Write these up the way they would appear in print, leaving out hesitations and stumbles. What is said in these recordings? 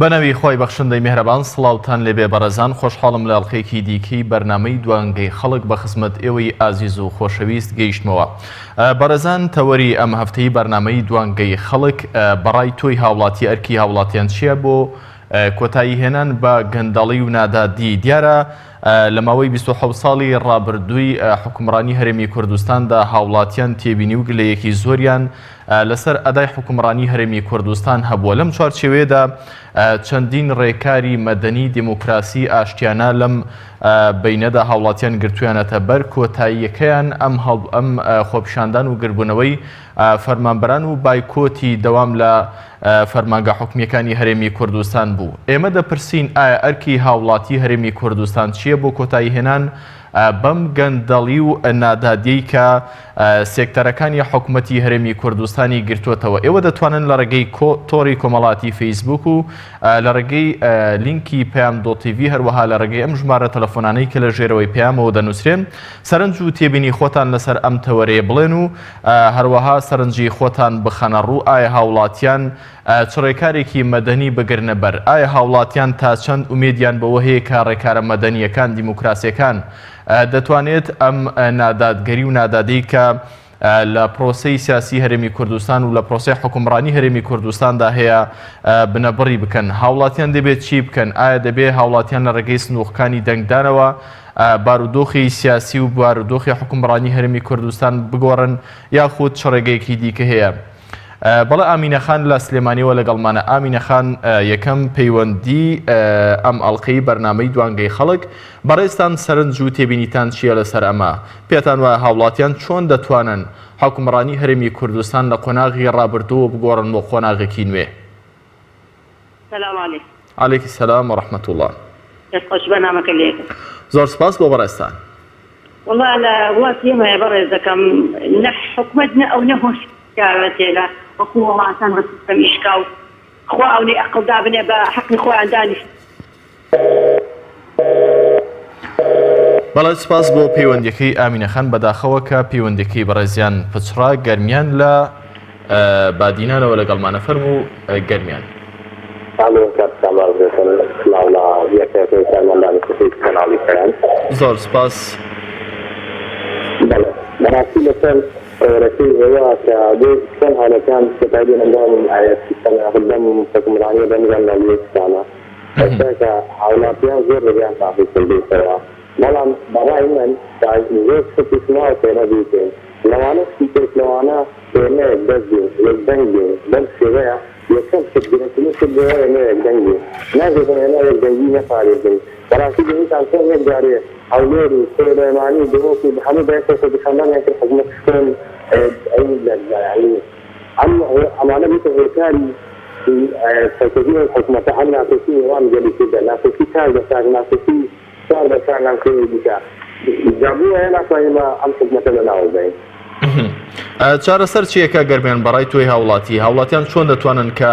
بەناوی خۆی بەخشندەی میهرەبان سڵاوتان لێبێ بەڕێزان خۆشحاڵم لە ئەڵقەیەکی دیکەی بەرنامەی دوانگەی خەڵک بە خزمەت ئێوەی ئازیز و خۆشەویست گەیشتمەوە. بەڕێزان تەوەری ئەم هەفتەی بەرنامەی دوانگەی خەڵک بەڕای تۆی هاوڵاتی ئەرکی هاوڵاتیان چییە بۆ کۆتایی هێنان بە گەندەڵی و نادادی. دیارە لە ماوەی 27 ساڵی ڕابردووی حکومڕانی هەرێمی کوردستاندا هاوڵاتیان تێبینی و گلەیەکی زۆریان لەسەر ئەدای حکومڕانی هەرێمی کوردستان هەبووە. لەم چوارچێوەیەدا چەندین ڕێکاری مەدەنی دیموکراسی ئاشتیانە لەم بینەدا هاوڵاتیان گرتویانەتە بەر کۆتاییەکەیان ئەم خۆپیشاندان و گربوونەوەی فەرمانبەران و بایکۆتی دەوام لە فەرمانگە حکومیەکانی هەرێمی کوردستان بوو. ئێمە دەپرسین ئایا ئەرکی هاوڵاتی هەرێمی کوردستان چییە بۆ کۆتایی هێنان بەم گەندەڵی و نادادیەی کە سێکتەرەکانی حکوومەتی هەرێمی کوردستانی گرتووەتەوە. ئێوە دەتوانن لە ڕێگەی تۆڕی کۆمەڵاتی فەیسبوک و لە ڕێگەی لینکی پەیام.tv هەروەها لە ڕێگەی ئەم ژمارە تەلەفۆنانەی کە لە ژێرەوەی پەیامەوە دەنووسرێن سەرنج و تێبینی خۆتان لەسەر ئەم تەوەرەیە بڵێن و هەروەها سەرنجی خۆتان بخەنە ڕوو. ئایا هاوڵاتیان چ ڕێکارێکی مەدەنی بگرنە بەر؟ ئایا هاوڵاتیان تا چەند ئومێدیان بەوە هەیە کە ڕێکارە مەدەنیەکان دیموکراسیەکان دەتوانێت ئەم نادادگەری و نادادەی کە لە پرۆسەی سیاسی هەرێمی کوردستان و لە پرۆسەی حکومڕانی هەرێمی کوردستاندا هەیە بنەبڕی بکەن؟ هاوڵاتیان دەبێت چی بکەن؟ ئایا دەبێت هاوڵاتیان لە ڕێگەی سنووخەکانی دەنگدانەوە بارودۆخی سیاسی و بارودۆخی حکومڕانی هەرێمی کوردستان بگۆڕن یاخود چ ڕێگەیەکی دیکە هەیە؟ بەڵێ ئامینەخان لە سلێمانیەوە لەگەڵمانە. ئامینەخان، یەکەم پەیوەندی ئەم ئەڵقەی بەرنامەی دوانگەی خەڵک بەڕێستان سەرنج و تێبینیتان چییە لەسەر ئەمە؟ پێتان وایە هاوڵاتیان چۆن دەتوانن حکومڕانی هەرێمی کوردستان لە قۆناغی ڕابردووە بگۆڕن بۆ قۆناغێکی نوێ؟ سلام علیکم. عەلەیکی سەلام وەڕەحمەتوڵڵاه. دەستخۆش بەنامەکە لێکم. زۆر سپاس بۆ بەڕێستان. وڵا لە وڵاتی ئێمە بەڕێز دەکەم نە حکومەت نە ئەو نەهۆش کارەتێدا وەکو وڵاتان بە سیستەمی شکاو خوا ئەوەی عەقڵدا بنێ بە حەقی خۆیان دانیشت. بەڵێ سپاس بۆ پەیوەندیەکەی ئامینەخان بەداخەوە کە پەیوەندیەکەی بەڕێزیان پچڕا گەرمیان لە بادینانەوە لەگەڵمانە فەرموو گەرمیان. زۆر سپاس. بەڕاستی لەسەر ڕێکەی ئێوە کە چەند هەڵەکان سەپایدی ئەندام ئاەتدەم حکومڕانی دەنگان لە وێستانە کە هاوڵاتیان زۆر ڕێگەیان تاقی کردویەوە، بەڵام بەڕای من زۆر سپیسناوە پێنە بیکەین لەوانە سپیکەوانە پێنەیەک دەستبین یەک دەنگبین بەم شێوەیە یەکەم شتگرنگی شتبووە ئێمە یەک دەنگبین ناگەێتن ئێمە یەک دەنگی نەپارێزین. بەڕاستی دەویستان چۆن یەک جارێ هەولێر و سلێمانی دەوەکو هەموو بەیەکە خۆپیشاندانیان کرد حکومەت شتۆن ئەمانە بیتە هێکاری سەرکردنی حکومەتە ئەم ناکۆکی وێوان گەلی کردە ناکۆکی کار دەکات ناکۆکی کار دەکات ناکۆی دیکە جابووە هەیە ناتوانین ئەم حکومەتە لەناو بین. چارەسەر چیەکە گەرمیان بەڕای تۆی هاوڵاتیان چۆن دەتوانن کە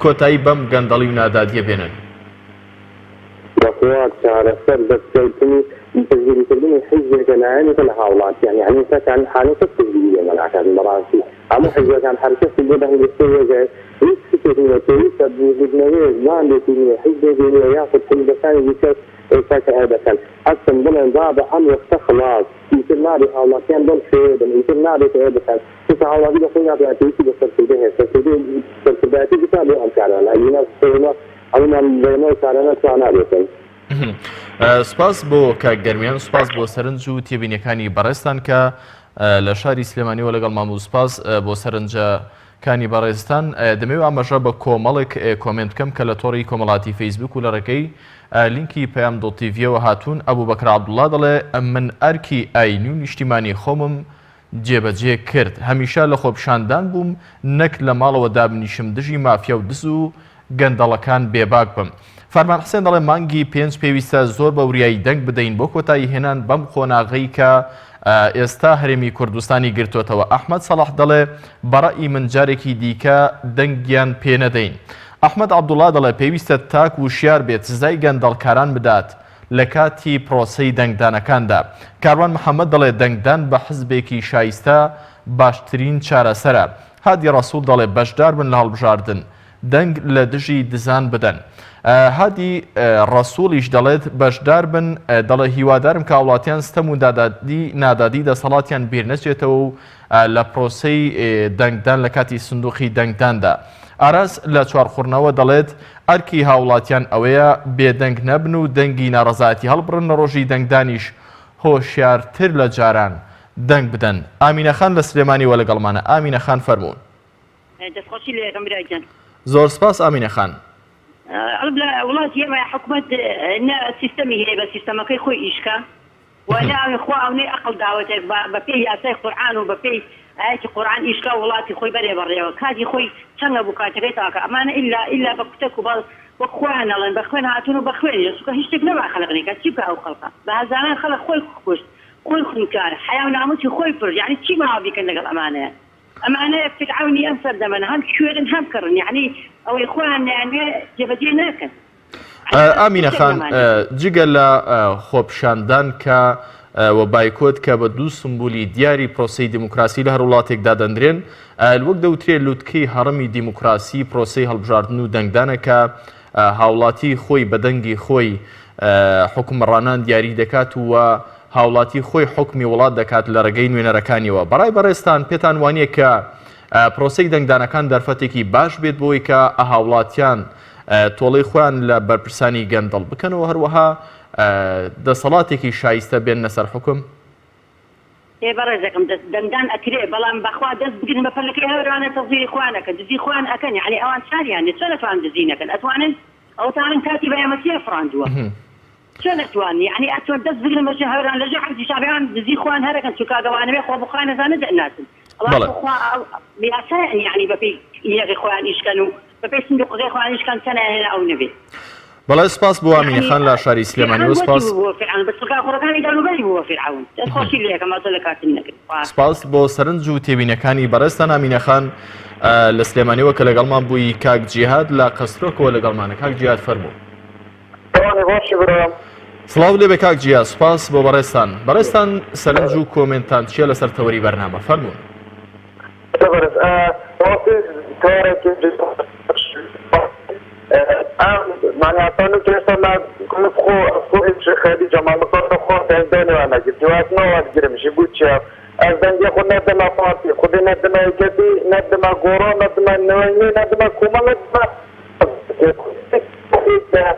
کۆتایی بەم گەندەڵی و نادادیە بێنن؟ بەخوا چارەسەر دەستکەوتنی تەجدیدکردنی حیزبێکە لایەنێکە لە هاوڵاتیان یعنی تاکان حالەتە تەجدیدیە مەناکات بەڕاستی هەموو حیزبەکان هەرکەسی بۆ دەنگستە وێگای هیچ شتێکی پێویستە بوجودنەوەی زمانێکی نییە حیزبێکی نییە یاخود حیزبەکانی کەس ئێستاکە هەیە دەکەن هەستن بڵێن با بە ئەم وەختە خلاص ئیتر نابێت هاوڵاتیان بەم شێوەیە بن ئیتر نابێت هەیە دەکەن چونکە هاوڵاتی بەخۆی نابێت پێویستی بە سەرکردن هەیە سەرکردایەتی بکا بۆ ئەم کارانە ئەگەر سێوە ئەومان بەێمەوە کارانە توان نابێتن. سپاس بۆ کاک گەرمیان، سپاس بۆ سەرنج و تێبینیەکانی بەڕێستان کە لە شاری سلێمانیەوە لەگەڵ مامۆ. سپاس بۆ سەرنجەکانی بەڕێستان. دەمەوێت ئاماژە بە کۆمەڵێک کۆمنت بکەم کە لە تۆڕی کۆمەڵاتی فەیسبوک و لە ڕێگەی لینکی پەیام.tv هاتوون. ئەبوو بەکر عەبدوڵڵا دەڵێ من ئەرکی ئاینی و نیشتیمانی خۆمم جێبەجێ کرد، هەمیشە لە خۆپیشاندان بووم نەک لە ماڵەوە دابنیشم دژی مافیا و دز و گەندەڵەکان بێباک بم. فەرمان حسێن دەڵێ مانگی 5 پێویستە زۆر بە وریایی دەنگ بدەین بۆ کۆتایی هێنان بەم خۆناغەی کە ئێستا هەرێمی کوردستانی گرتووەتەوە. ئەحمەد سەڵاح دەڵێ بەڕەئی من جارێکی دیکە دەنگیان پێ نەدەین. ئەحمەد عەبدوڵڵا دەڵێ پێویستە تاک و شیار بێت سزای گەندەڵکاران بدات لە کاتی پرۆسەی دەنگدانەکاندا. کاروان محەممەد دەڵێ دەنگدان بە حزبێکی شایستە باشترین چارەسەرە. هادی ڕەسوول دەڵێ بەشدار بن لە هەڵبژاردن دەنگ لە دژی دزان بدەن. هادی ڕەسووڵیش دەڵێت بەشدار بن، دەڵێ هیوادارم کە وڵاتیان ستەم و نادادی دەسەڵاتیان بیر نەچێتەوە و لە پرۆسەی دەنگدان لە کاتی سندوقی دەنگداندا. ئاراس لە چوارخوڕنەوە دەڵێت ئەرکی هاوڵاتیان ئەوەیە بێدەنگ نەبن و دەنگی ناڕەزایەتی هەڵبڕن لە ڕۆژی دەنگدانیش هۆشیارتر لە جاران دەنگ بدەن. ئامینەخان لە سلێمانیوە لەگەڵمانە. ئامینەخان فەرموون. دەستخۆشی لێکم براجان. زۆر سپاس ئامینەخان. وڵاتی ئێمە حکوومەت سیستەمی هەیە بە سیستەمەکەی خۆی ئیشکە وەناوی خوا ئەوەی ئەقڵ داوەتێک بە پێی یاسای قورئان و بە پێی ئاەتی قورئان ئیشکا وڵاتی خۆی بەرێ بەڕێوە کاتی خۆی چەندە بوو کاتەکەی تاکە ئەمانە ئیلا بە کوتەک و بە خوێن ئەڵێن بە خوێن هاتوون و بە خوێنی سوکە هیچ شتێک نەبا خەڵقنێکە چی بکە ئەو خەڵقە بە هەزاران خەڵق خۆی کوشت خۆی خونکار حیا و ناموسی خۆی پرد یعنی چی ماوە بیکەن لەگەڵ ئەمانەیە فرعونی ئەم سەردەمەن هەم کوێرن هەم کڕن یعنی ئەوەی خۆیان یانوێ جێبەجێ ناکەن. ئامینەخان جگە لە خۆپشاندان کە و بایکۆت کە بە دوو سمبولی دیاری پرۆسەی دیموکراسی لە هەر وڵاتێکدا دەندرێن وەک دەوترێت لوتکەی هەڕەمی دیموکراسی پرۆسەی هەڵبژاردن و دەنگدانە کە هاوڵاتی خۆی بە دەنگی خۆی حکومڕانان دیاری دەکات و هاوڵاتی خۆی حکمی وڵات دەکات لە ڕێگەی نوێنەرەکانیەوە. بەڕای بەڕێستان پێتان وانیە کە پرۆسەی دەنگدانەکان دەرفەتێکی باش بێت بۆی کە هاوڵاتیان تۆڵەی خۆیان لە بەرپرسانی گەندەڵ بکەنەوە هەروەها دەسەڵاتێکی شایستە بێن لەسەر حکم؟ بەڕێزەکەم دەنگدان ئەکرێ بەڵام بەخوا دەست بگرن بە پەلەکەی هەورانە تەزیری خوانەکە دزی خوان ئەکەن یعنی ئەوان چاریان چۆن نەتوان دزی نەکەن ئەتوانن ئەوتانن کاتی بە ئێمەتیە فڕاندووە چۆن نەتوان یعنی ئەتوان دەست بگرن بەچ هەوران لەژێ حەزی شابیان دزی خوان هەرەکەن چووکادەوانەوێ خۆ بخوای نەزانە دەناسن یاسایان یعنی بەپێی یەغی خۆیان ئیشکەن و بەپێی سندوقەکەی خۆیان ئیشکەن چەنە ئەو نەبێت. بەڵێ سپاس بۆ ئامینەخان لە شاری سلێمانی سپاس بۆ سەرنج و تێبینەکانی بەڕێستان. ئامینەخان لە سلێمانیەوە کە لەگەڵمان بووی کاک جیهاد لە قەسرۆکەوە لەگەڵمانە. کاک جیهاد فەرموو. سڵاو لێبێ کاک جیهاد. سپاس بۆ بەڕێستان. بەڕێستان سەرنج و کۆمنتان چیە لەسەر تەوەری بەرنامە فەرموون. معناها كانوا كيسمع كل خو خالد جمال مصطفى خو دندان وانا جبت واحد نوع جرم جيبوتشا ازدان ياخذ ندم فاطي خذ ندم جدي ندم غورو ندم نويني ندم كومال ندم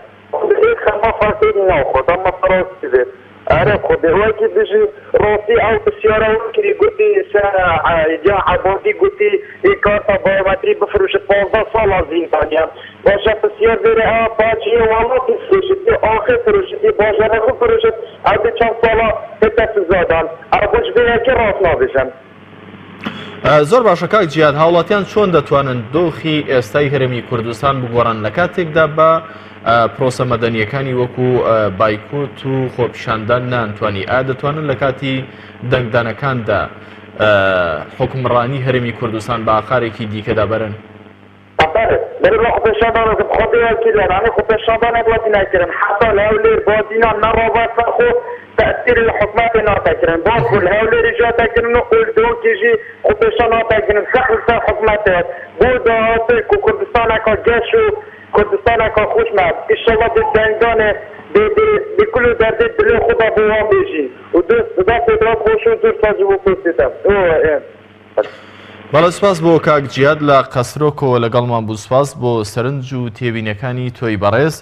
خما فاطي ناخذ اما فراس كده عارف خذ واجي بيجي روسي او بسياره وكري قلتي ساعه جا عبودي قلتي كارتا بايومتري بفروش 15 سال زين ثانيه باشه بسیار بره باجی والله فروشتی آخر فروشتی باشه نخو فروشت عده چند سالا بتس زادن عربوش بيه که راست نابشن. زۆر باشە کاک جیاد هاوڵاتیان چۆن دەتوانن دۆخی ئێستای هەرێمی کوردستان بگۆڕن لە کاتێکدا بە پرۆسە مەدەنیەکانی وەکو بایکۆت و خۆپیشاندان نانتوانی دەتوانن لە کاتی دەنگدانەکاندا حکومڕانی هەرێمی کوردستان بە ئاخارێکی دیکەدا بەرن؟ برای خودشان خودی اکیلن آن خودشان نبودی نکردن حتی لولی بازینا نروات خود تأثیر الحکومت ناتکردن باز کل هولی رجا تکردن و کل دو کیجی خودشان ناتکردن سخت حکومت بود آتی که کردستان اکا گش و کردستان اکا خوش مد ایشالله به دنگانه به کل درد دل خدا بوان بیجی و دست ادراک خوش و دور سازو بپرسیدم بەڵێ سپاس بۆ کاک جیاد لە قەسرۆکەوە لەگەڵمان بوو. سپاس بۆ سەرنج و تێبینەکانی تۆی بەڕێز.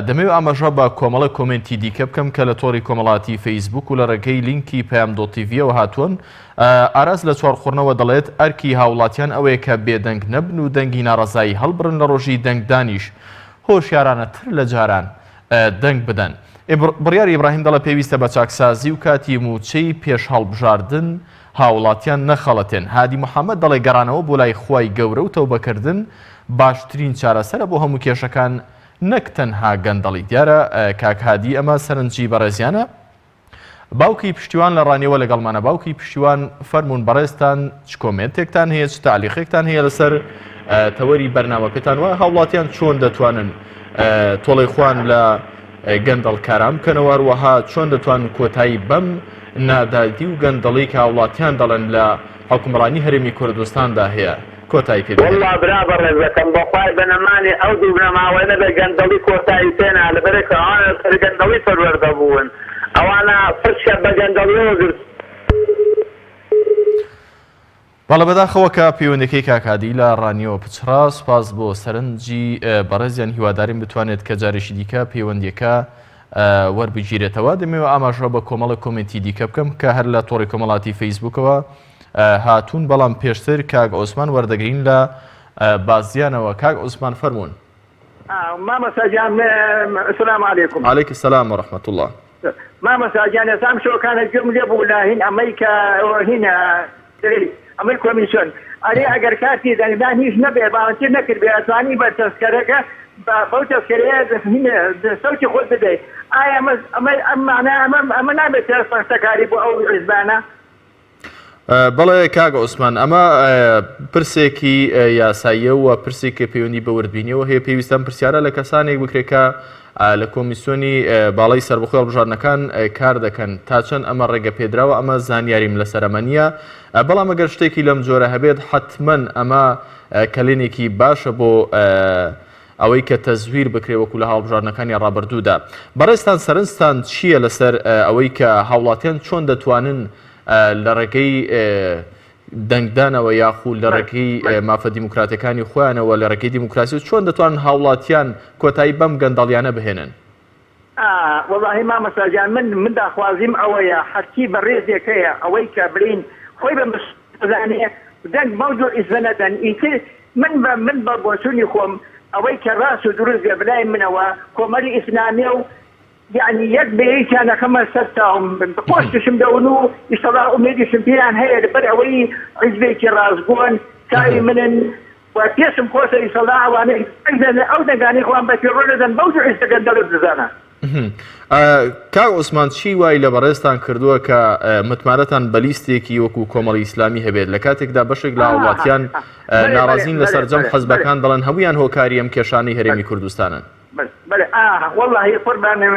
دەمەوێت ئاماژە بە کۆمەڵە کۆمنتی دیکە بکەم کە لە تۆڕی کۆمەڵاتی فەیسبوک و لە ڕێگەی لینکی پەیام.تیڤیەوە هاتوون. ئاراز لە چوارخوڕنەوە دەڵێت ئەرکی هاوڵاتیان ئەوەیە کە بێدەنگ نەبن و دەنگی ناڕەزایی هەڵبڕن لە ڕۆژی دەنگدانیش هۆشیارانەتر لە جاران دەنگ بدەن. بڕیار ئیبراهیم دەڵێ پێویستە بە چاکسازی و کاتی موچەی پێش هەڵبژاردن هاوڵاتیان نەخەڵەتێن. هادی محەممەد دەڵێ گەڕانەوە بۆ لای خوای گەورە و تەوبەکردن باشترین چارەسەرە بۆ هەموو کێشەکان نەک تەنها گەندەڵی. دیارە کاک هادی ئەمە سەرنجی بەڕێزیانە. باوکی پشتیوان لە ڕانیەوە لەگەڵمانە. باوکی پشتیوان فەرموون بەڕێستان چ کۆمنتێکتان هەیە چ تعلیقێکتان هەیە لەسەر تەوەری بەرنامە پێتان وایە هاوڵاتیان چۆن دەتوانن تۆڵەی خوان لە گەندەڵکاران بکەنەوە هەروەها چۆن دەتوانن کۆتایی بەم نادادی و گەندەڵی کە هاوڵاتیان دەڵێن لە حکومڕانی هەرێمی کوردستاندا هەیە کۆتایی پێ والله برابر دەکەم بەخوای بەنەمانی ئەو دوو بنەماوەیە بە گەندەڵی کۆتایی تێنا لەبەرێک ئەوانە سەر گەندەڵی پەروەردە بوون ئەوانە فرشە بە گەندەڵیەوە گرت. بەڵە بەداخەوە کە پەیوەندەکەی کاکادی لە ڕانیەوە پچڕا سوپاس بۆ سەرنجی بەڕێزیان هیواداریم بتوانێت کە جارێکی دیکە پەیوەندیەکە وەربگیرێتەوە. دەمەوێت ئاماژە بە کۆمەڵە کۆمنتی دیکە بکەم کە هەر لە تۆڕی کۆمەڵاتی فەیسبوکەوە هاتوون، بەڵام پێشتر کاک عوسمان وەردەگرین لە بازیانەوە. کاک عوسمان فەرموون. مامەساجان السلام عليكم. عليك السلام ورحمة الله. مامەساجان ئێسام شۆکانە گرم لێ بوو لە هین ئەمریکا هینە ئەمریک کۆمیسیۆن ئەرێ ئەگەر کاتی دەنگدان هیچ نەبێ باوەتی نەکرد بێ ئەتوانی بە تەسکەرەکە بەو تەسکەرەیە سەوتی خۆت بدەیت. ئایا ئەمە نابێت تەستەکاری بۆ ئەو حیزبانە؟ بەڵێ کاک عوسمان، ئەمە پرسێکی یاساییە و پرسێکی پەیوەندی بە وردبینیەوە هەیە. پێویستان پرسیارە لە کەسانێک بکرێکە لە کۆمیسیۆنی باڵای سەربەخۆی هەڵبژاردنەکان کار دەکەن تا چەند ئەمە ڕێگە پێدراوە. ئەمە زانیاریم لەسەرەمە نییە، بەڵام ئەگەر شتێکی لەم جۆرە هەبێت حتمەن ئەمە کلێنێکی باشە بۆ ئەوەی کە تەزویر بکرێ وەکو لە هەڵبژاردنەکانی ڕابردوودا. بەڕێستان سەرنجتان چییە لەسەر ئەوەی کە هاوڵاتیان چۆن دەتوانن لە ڕێگەی دەنگدانەوە یاخود لە ڕێگەی مافە دیموکراتەکانی خۆیانەوە لە ڕێگەی دیموکراسی چۆن دەتوانن هاوڵاتیان کۆتایی بەم گەندەڵیانە بهێنن؟ وەڵاهی مامەساجان من داخوازیم ئەوەیە هەرچی بەڕێزێکەیە ئەوەی کە برین خۆی بە مزانێ دەنگ مەوجوع ئیزەنەدەن ئیتر من بە بۆچوونی خۆم ئەوەی کە ڕاست و دروست بێ بلای منەوە کۆمەری ئیسلامیە و يعني يد بيتانا كما ستهم بقوشتشم دونو يصلاح أميدشم بيان هيا لبرعوي عزبيتي رازقون كاي منن وبيسم خوصة يصلاح وانا إذا أودا قاني إخوان بكيرون إذن موجوع يستقندلوا بزانا. کاک عوسمان چی وای لە بەڕێزتان کردووە کە متمانەتان بەلیستێکی وەکو کۆمەڵی ئیسلامی هەبێت لە کاتێکدا بەشێک لە هاوڵاتیان ناڕازین لەسەر جەم حەزبەکان دەڵێن هەموویان هۆکاری ئەم کێشانەی هەرێمی کوردستانن؟ بله والله قربان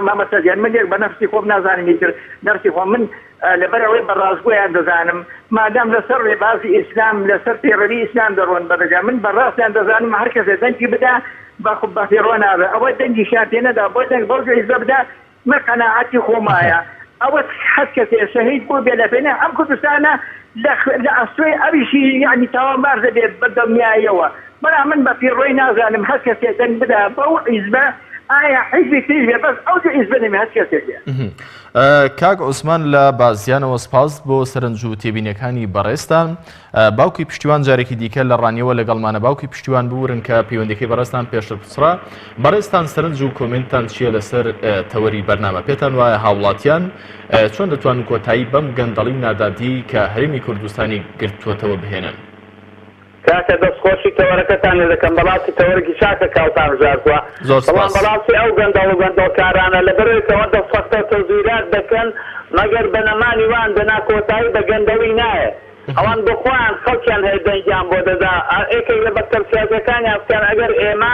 ما مسجد من يك بنفسي خوب نازاني يجر نفسي خوب من لبرعوي برازقوي عند زانم ما دام لسر بازي اسلام لسر تيربي اسلام درون برجع من براس عند زانم حركه دنجي بدا باخذ بافيرون هذا اول دنجي شاتين هذا اول دنج برجع يزبدا ما قناعتي خومايا اول حركه شهيد بو بلا فينا ام كنت سنه لا اسوي ابي شيء يعني توامر زي بدهم يا بلا من بفيروي نازل محسكة دن بدا بو حزبه آية حزبي تيجي بس أو حزبني محسكة کاک عوسمان لە بازیانەوە سپاس بۆ سەرنج و تێبینیەکانی بەڕێزتان. باوکی پشتیوان جارێکی دیکە لە ڕانیەوە لەگەڵمانە. باوکی پشتیوان بورن کە پەیوەندیەکەی بەڕێزتان پێشتر پسرا. بەڕێزتان سەرنج و کۆمنتتان چییە لەسەر تەوەری بەرنامە؟ پێتان وایە هاوڵاتیان چۆن دەتوانن کۆتایی بەم گەندەڵی نادادی کە هەرێمی کوردستانی گرتووەتەوە بهێنن؟ کاکە دەستخۆشی تەوەرەکەتان دەکەم بەڵاتی تەوەرەکی چاکە کاوتان ژاردووە. بەڵام بەڵاتی ئەو گەندەڵ و گەندەڵکارانە لەبەرەوەی دەستفەختە تەزویرات دەکەن مەگەر بە نەمانی وان دەنا کۆتایی بە گەندەڵی نایە. ئەوان بخۆیان خەڵکیان هەیە دەنگیان بۆ دەدا. ئێکێک لە بەتەرسیازەکانی ئەفکان ئەگەر ئێمە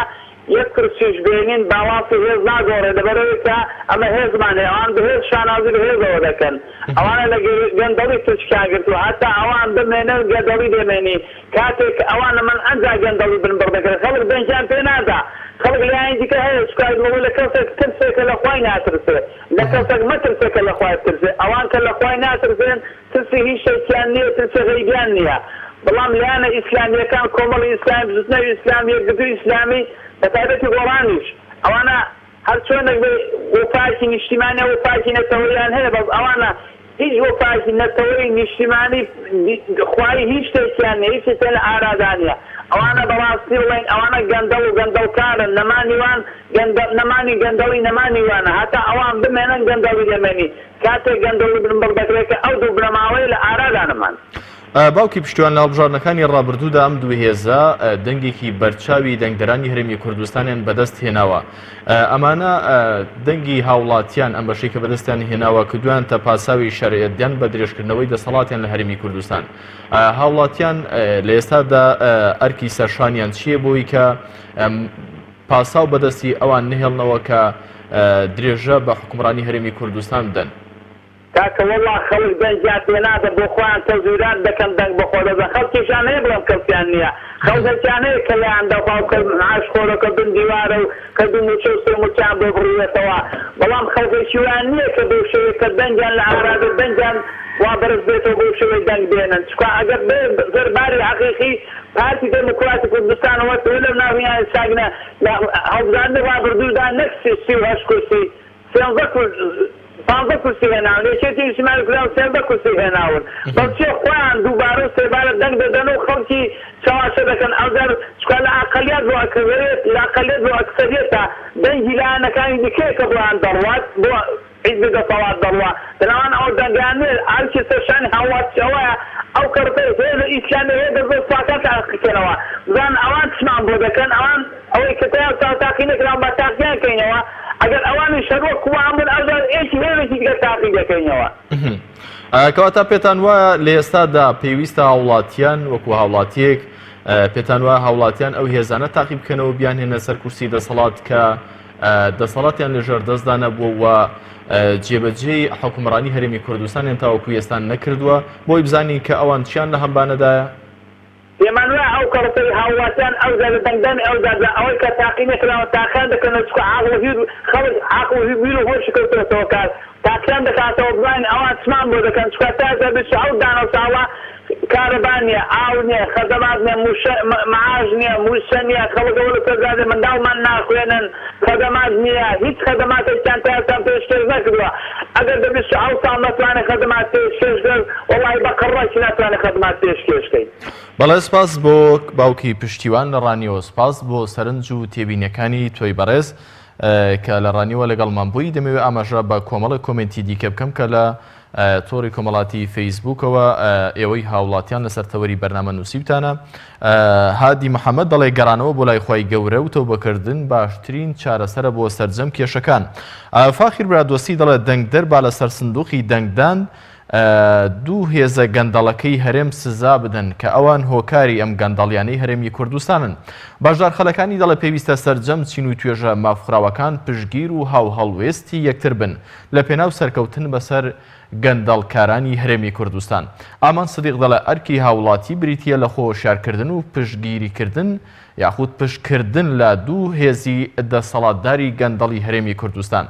یەک کرسیش بێنین باواسی هێز ناگۆڕێ لەبەرەوەی کە ئەمە هێزمانێ ئەوان بەهێز شانازی هێزەوە دەکەن. ئەوانە لە گەندەڵی تچکان گرتووە هەتا ئەوان بمێنن گەندەڵی دەمێنی کاتێک ئەوانە من ئەنجا گەندەڵی بنبڕ دەکرێت خەڵک دەنگیان پێ نادا. خەڵک لایەن دیکە هەیە شکایەوە لە کەسێک ترسێکە لە خوای ناترسێ لە کەسێک مەترسێکە لە خوای ترسێ ئەوان کە لە خوای ناترسێن ترسی هیچ شتێکیان نییە ترسە غەیبیان نییە. بەڵام لایەنە ئیسلامیەکان کۆمەڵی ئیسلامی بزنەوی ئیسلامی یەکگرتووی ئیسلامی بەتایبەتی گۆڕانیش ئەوانە هەر چۆنێک وەفاکی نیشتیمانیە وەفاکی نەتەوەیان هەیە بەس ئەوانە هیچ وەفاکی نەتەوەی نیشتیمانی خوای هیچ شتێکیان نییە هیچ شتێک لە ئارادانیە. ئەوانە بەڕاستی بڵێن ئەوانە گەندەڵ و گەندەڵکارن نەمانیوان نەمانی گەندەڵی نەمانیوانە هەتا ئەوان بمێنن گەندەڵی دەمێنی کاتێک گەندەڵی بنبڕ دەکرێت کە ئەو دوو بنەماوەی لە ئارادانەمان. باوکی پشتیوان لە هەڵبژاردنەکانی ڕابردوودا ئەم دوو هێزە دەنگێکی بەرچاوی دەنگدەرانی هەرێمی کوردستانیان بەدەست هێناوە. ئەمانە دەنگی هاوڵاتیان ئەم بەشەی کە بەدەستیان هێناوە کردویان تە پاساوی شەرعیەتیان بە درێژکردنەوەی دەسەڵاتیان لە هەرێمی کوردستان. هاوڵاتیان لە ئێستادا ئەرکی سەرشانیان چییە بۆی کە پاساو بەدەستی ئەوان نهێڵنەوە کە درێژە بە حکومڕانی هەرێمی کوردستان بدەن؟ کاکە وەڵڵا خەڵک دەنجات هێنادە بۆ خۆیان تەزویرات دەکەن دەنگ بە خۆ دەزان خەڵکیشان هەیە بڵام کەڵکیان نییە خەڵکێکیان هەیە کە لایان دەخواو کە عاش خۆرەکە بن دیوارە و کە دوو موچە و سێ موچیان بۆ بڕوێتەوە بەڵام خەڵکێکی ویان نییە کە بەو شێوەیە کە دەنگیان لە ئارادە دەنگیان وا بەرز بێتەوە بۆ شێوەی دەنگ بێنن چکە ئەگەر دەرباری حەقیقی پارتی دموکراتی کوردستانەوە لەم ناویان ساگنە هەڵبژاردنی ڕابردوودا نەک 38 کورسی 15 کورسی هێناون لێشێتی ئیجتیماعی کوردستان 13 کورسی هێناون بەڵچێ خۆیان دووبارە و سێبارە دەنگ دەدەن و خەڵکی چاواشە دەکەن ئەوجار چکە لە ئاقەلیات بۆ ئەکەوێت لە ئاقەلیات بۆ ئەکسەریەتە دەنگی لایەنەکانی دیکەیەکە بۆیان دەڕوات بۆ حیزبی دەسەڵات دەڕوا بەناوان ئەو دەنگانێ هەرچی سەرشانی هاوڵاتیەوەیە ئەو کەڕتە هێز ئیسلامی هەیە دەزۆر ساکات ئاقیکەنەوە بزان ئەوان چمان بۆ دەکەن ئەوان ئەوەی کە تیان تاقی نەکران بە تاقییان کەینەوە ئەگەر ئەوانی شەروە کوان بن ئەوجار ئێکی هێرێکی دیگە تاقی دەکەینەوە کەواتە پێتان وایە لە ئێستادا پێویستە هاوڵاتیان وەکو هاوڵاتیەک پێتان وایە هاوڵاتیان ئەو هێزانە تاقی بکەنەوە بیان هێنە سەر کورسی دەسەڵات کە دەسەڵاتیان لەژێر دەستدا نەبووە و جێبەجێی حکومڕانی هەرێمی کوردستانیان تاوەکو ئێستان نەکردووە بۆی بزانین کە ئەوان چیان لە هەمبانەدایە پێمان وایە ئەو کەڕەتەی هاوڵاتیان ئەوجا لە دەنگدانی ئەوجا ئەوەی کە تاقی نەکراوە تاقییان دەکەنەوە چکە خەڵک عاقڵ و بیر و هۆشی کەوتنەوە کار تاقییان دەکاتەوە بزانین ئەوان چمان بۆ دەکەن چکە تا 27 دانە و ساڵە کارەبان نییە ئاو نییە خەدەمات نییە معاش نییە موشە نییە خەڵکەوە لە سەرزادە منداڵمان ناخوێنن خەدەمات نییە هیچ خەدەماتێکیان تایان پێشکەش نەکردووە ئەگەر 27 ساڵ نەتوانێت خەدەمات پێشکەش کرد وەڵای بە قەڕەکی ناتوانێت خەدەمات پێشکەشکەین بەڵێ سپاس بۆ باوکی پشتیوان لە ڕانیەوە سپاس بۆ سەرنج و تێبینیەکانی تۆی بەڕێز کە لە ڕانیەوە لەگەڵمان بووی دەمەوێت ئاماژە بە کۆمەڵە کۆمنتی دیکە بکەم کە لە تۆڕی کۆمەڵاتی فەیسبووکەوە ئێوەی هاوڵاتیان لەسەر تەوەری بەرنامە نووسیبتانە هادی محەممەد دەڵێ گەڕانەوە بۆ لای خۆی گەورە و تەوبەکردن باشترین چارەسەرە بۆ سەرجەم کێشەکان فاخیر برادۆسی دەڵێ دەنگدەر با لەسەر سندوقی دەنگدان دوو هێزە گەندەڵەکەی هەرێم سزا بدەن کە ئەوان هۆکاری ئەم گەندەڵیانەی هەرێمی کوردستانن باشدار خەلەکانی دەڵێ پێویستە سەرجەم چین و توێژە مافخراوەکان پشگیر و هاو هەڵوێستی یەکتر بن لە پێناو سەرکەوتن بەسەر گەندەڵکارانی هەرێمی کوردستان ئامان سدیق دەڵێ ئەرکی هاوڵاتی بریتیە لە خۆشارکردن و پشتگیریکردن یاخود پشتکردن لە دوو هێزی دەسەڵاتداری گەندەڵی هەرێمی کوردستان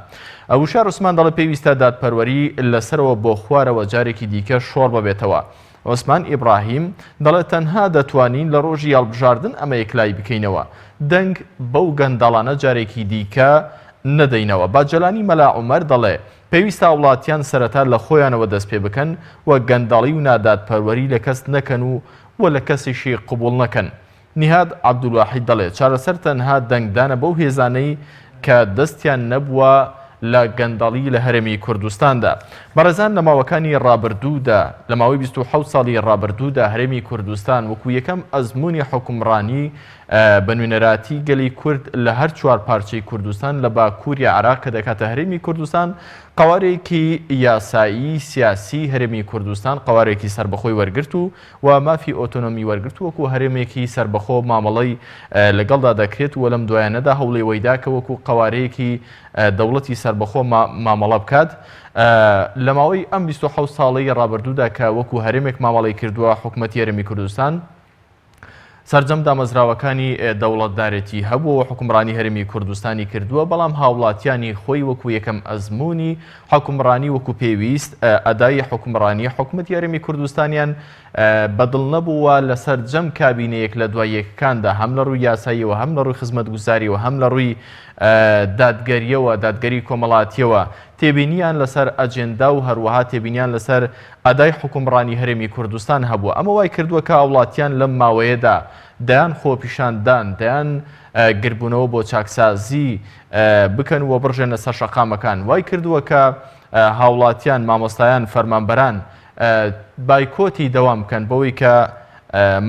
وشار عوسمان دەڵێ پێویستە دادپەروەری لەسەرەوە بۆ خوارەوە جارێکی دیکە شۆڕ ببێتەوە عوسمان ئیبراهیم دەڵێت تەنها دەتوانین لە ڕۆژی هەڵبژاردن ئەمە یەکلای بکەینەوە دەنگ بەو گەندەڵانە جارێکی دیکە نەدەینەوە باجەلانی مەلا عومەر دەڵێ پێویستە وڵاتیان سەرەتا لە خۆیانەوە دەست پێ بکەن و گەندەڵی و نادادپەروەری لە کەس نەکەن و لە کەسیشی قبول نەکەن نیهاد عەبدولواحید دەڵێت چارەسەر تەنها دەنگدانە بەو هێزانەی کە دەستیان نەبووە لە گەندەڵی لە هەرێمی کوردستاندا بەڕێزان لە ماوەکانی ڕابردوودا لە ماوەی 27 ساڵی ڕابردوودا هەرێمی کوردستان وەکو یەکەم ئەزموونی حکومڕانی بە نوێنەراتی گەلی کورد لە هەر چوار پارچەی کوردستان لە باکووری عێراق کە دەکاتە هەرێمی کوردستان قوارێکی یاسایی سیاسی هەرێمی کوردستان قوارێکی سربەخۆی وەرگرت و مافی ئۆتۆنۆمی وەرگرت وەکو هەرێمێکی سربەخۆ مامەڵەی لەگەڵدا دەکرێت و لەم دوایانەدا هەوڵی وەیدا کە وەکو قوارەیەکی دەوڵەتی سربەخۆ مامەڵە بکات لە ماوەی ئەم 27 ساڵەی ڕابردوودا کە وەکو هەرێمێک مامەڵی کردووە حکوومەتی هەرێمی کوردستان سەرجەم دامەزراوەکانی دەوڵەتدارێتی هەبووە حکومڕانی هەرێمی کوردستانی کردووە بەڵام هاوڵاتیانی خۆی وەکو یەکەم ئەزموونی حکومڕانی وەکو پێویست ئەدای حکومڕانی حکوومەتی هەرێمی کوردستانیان بەدڵ نەبووە لەسەر جەم کابینەیەک لە دوای یەکەکاندا هەم لە ڕووی یاساییەوە هەم لە ڕووی خزمەتگوزاریەوە هەم لە ڕووی دادگەریەوە دادگەری کۆمەڵاتیەوە تێبینیان لەسەر ئەجێندا و هەروەها تێبینیان لەسەر ئەدای حکومڕانی هەرێمی کوردستان هەبووە ئەمە وای کردووە کە هاوڵاتیان لەم ماوەیەدا دەیان خۆپیشاندان دەیان گربوونەوە بۆ چاکسازی بکەن و بڕژێنە سەر شەقامەکان وای کردووە کە هاوڵاتیان مامۆستایان فەرمانبەران بایکۆتی دەوام بکەن بەوەی کە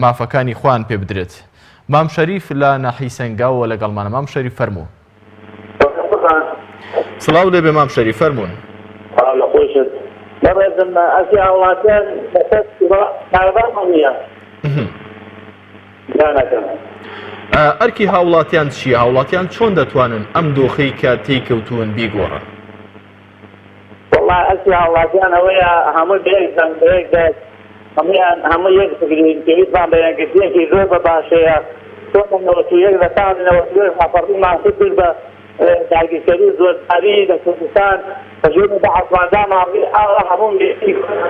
مافەکانی خوان پێ بدرێت مام شەریف لە ناحی سەنگاوە لەگەڵمانە مام شەریف فەرموو سڵاو لێبێ مام شەریف فەرموون لە خۆشت بەڕێزم ئەسی هاوڵاتیان لەسەر کارەبانمانە ئەرکی هاوڵاتیان چییە؟ هاوڵاتیان چۆن دەتوانن ئەم دۆخەی کە تێی کەوتوون بیگۆڕن؟ والله أسمع الله كان ويا هم بيك هم يقصدين كيف ما بين كثير كي ذوب باشيا ثم نوتيك ذكر نوتيك حفرين مع سبب داقي سريز والتاريخ الكردستان فجونا بعض ما دام همون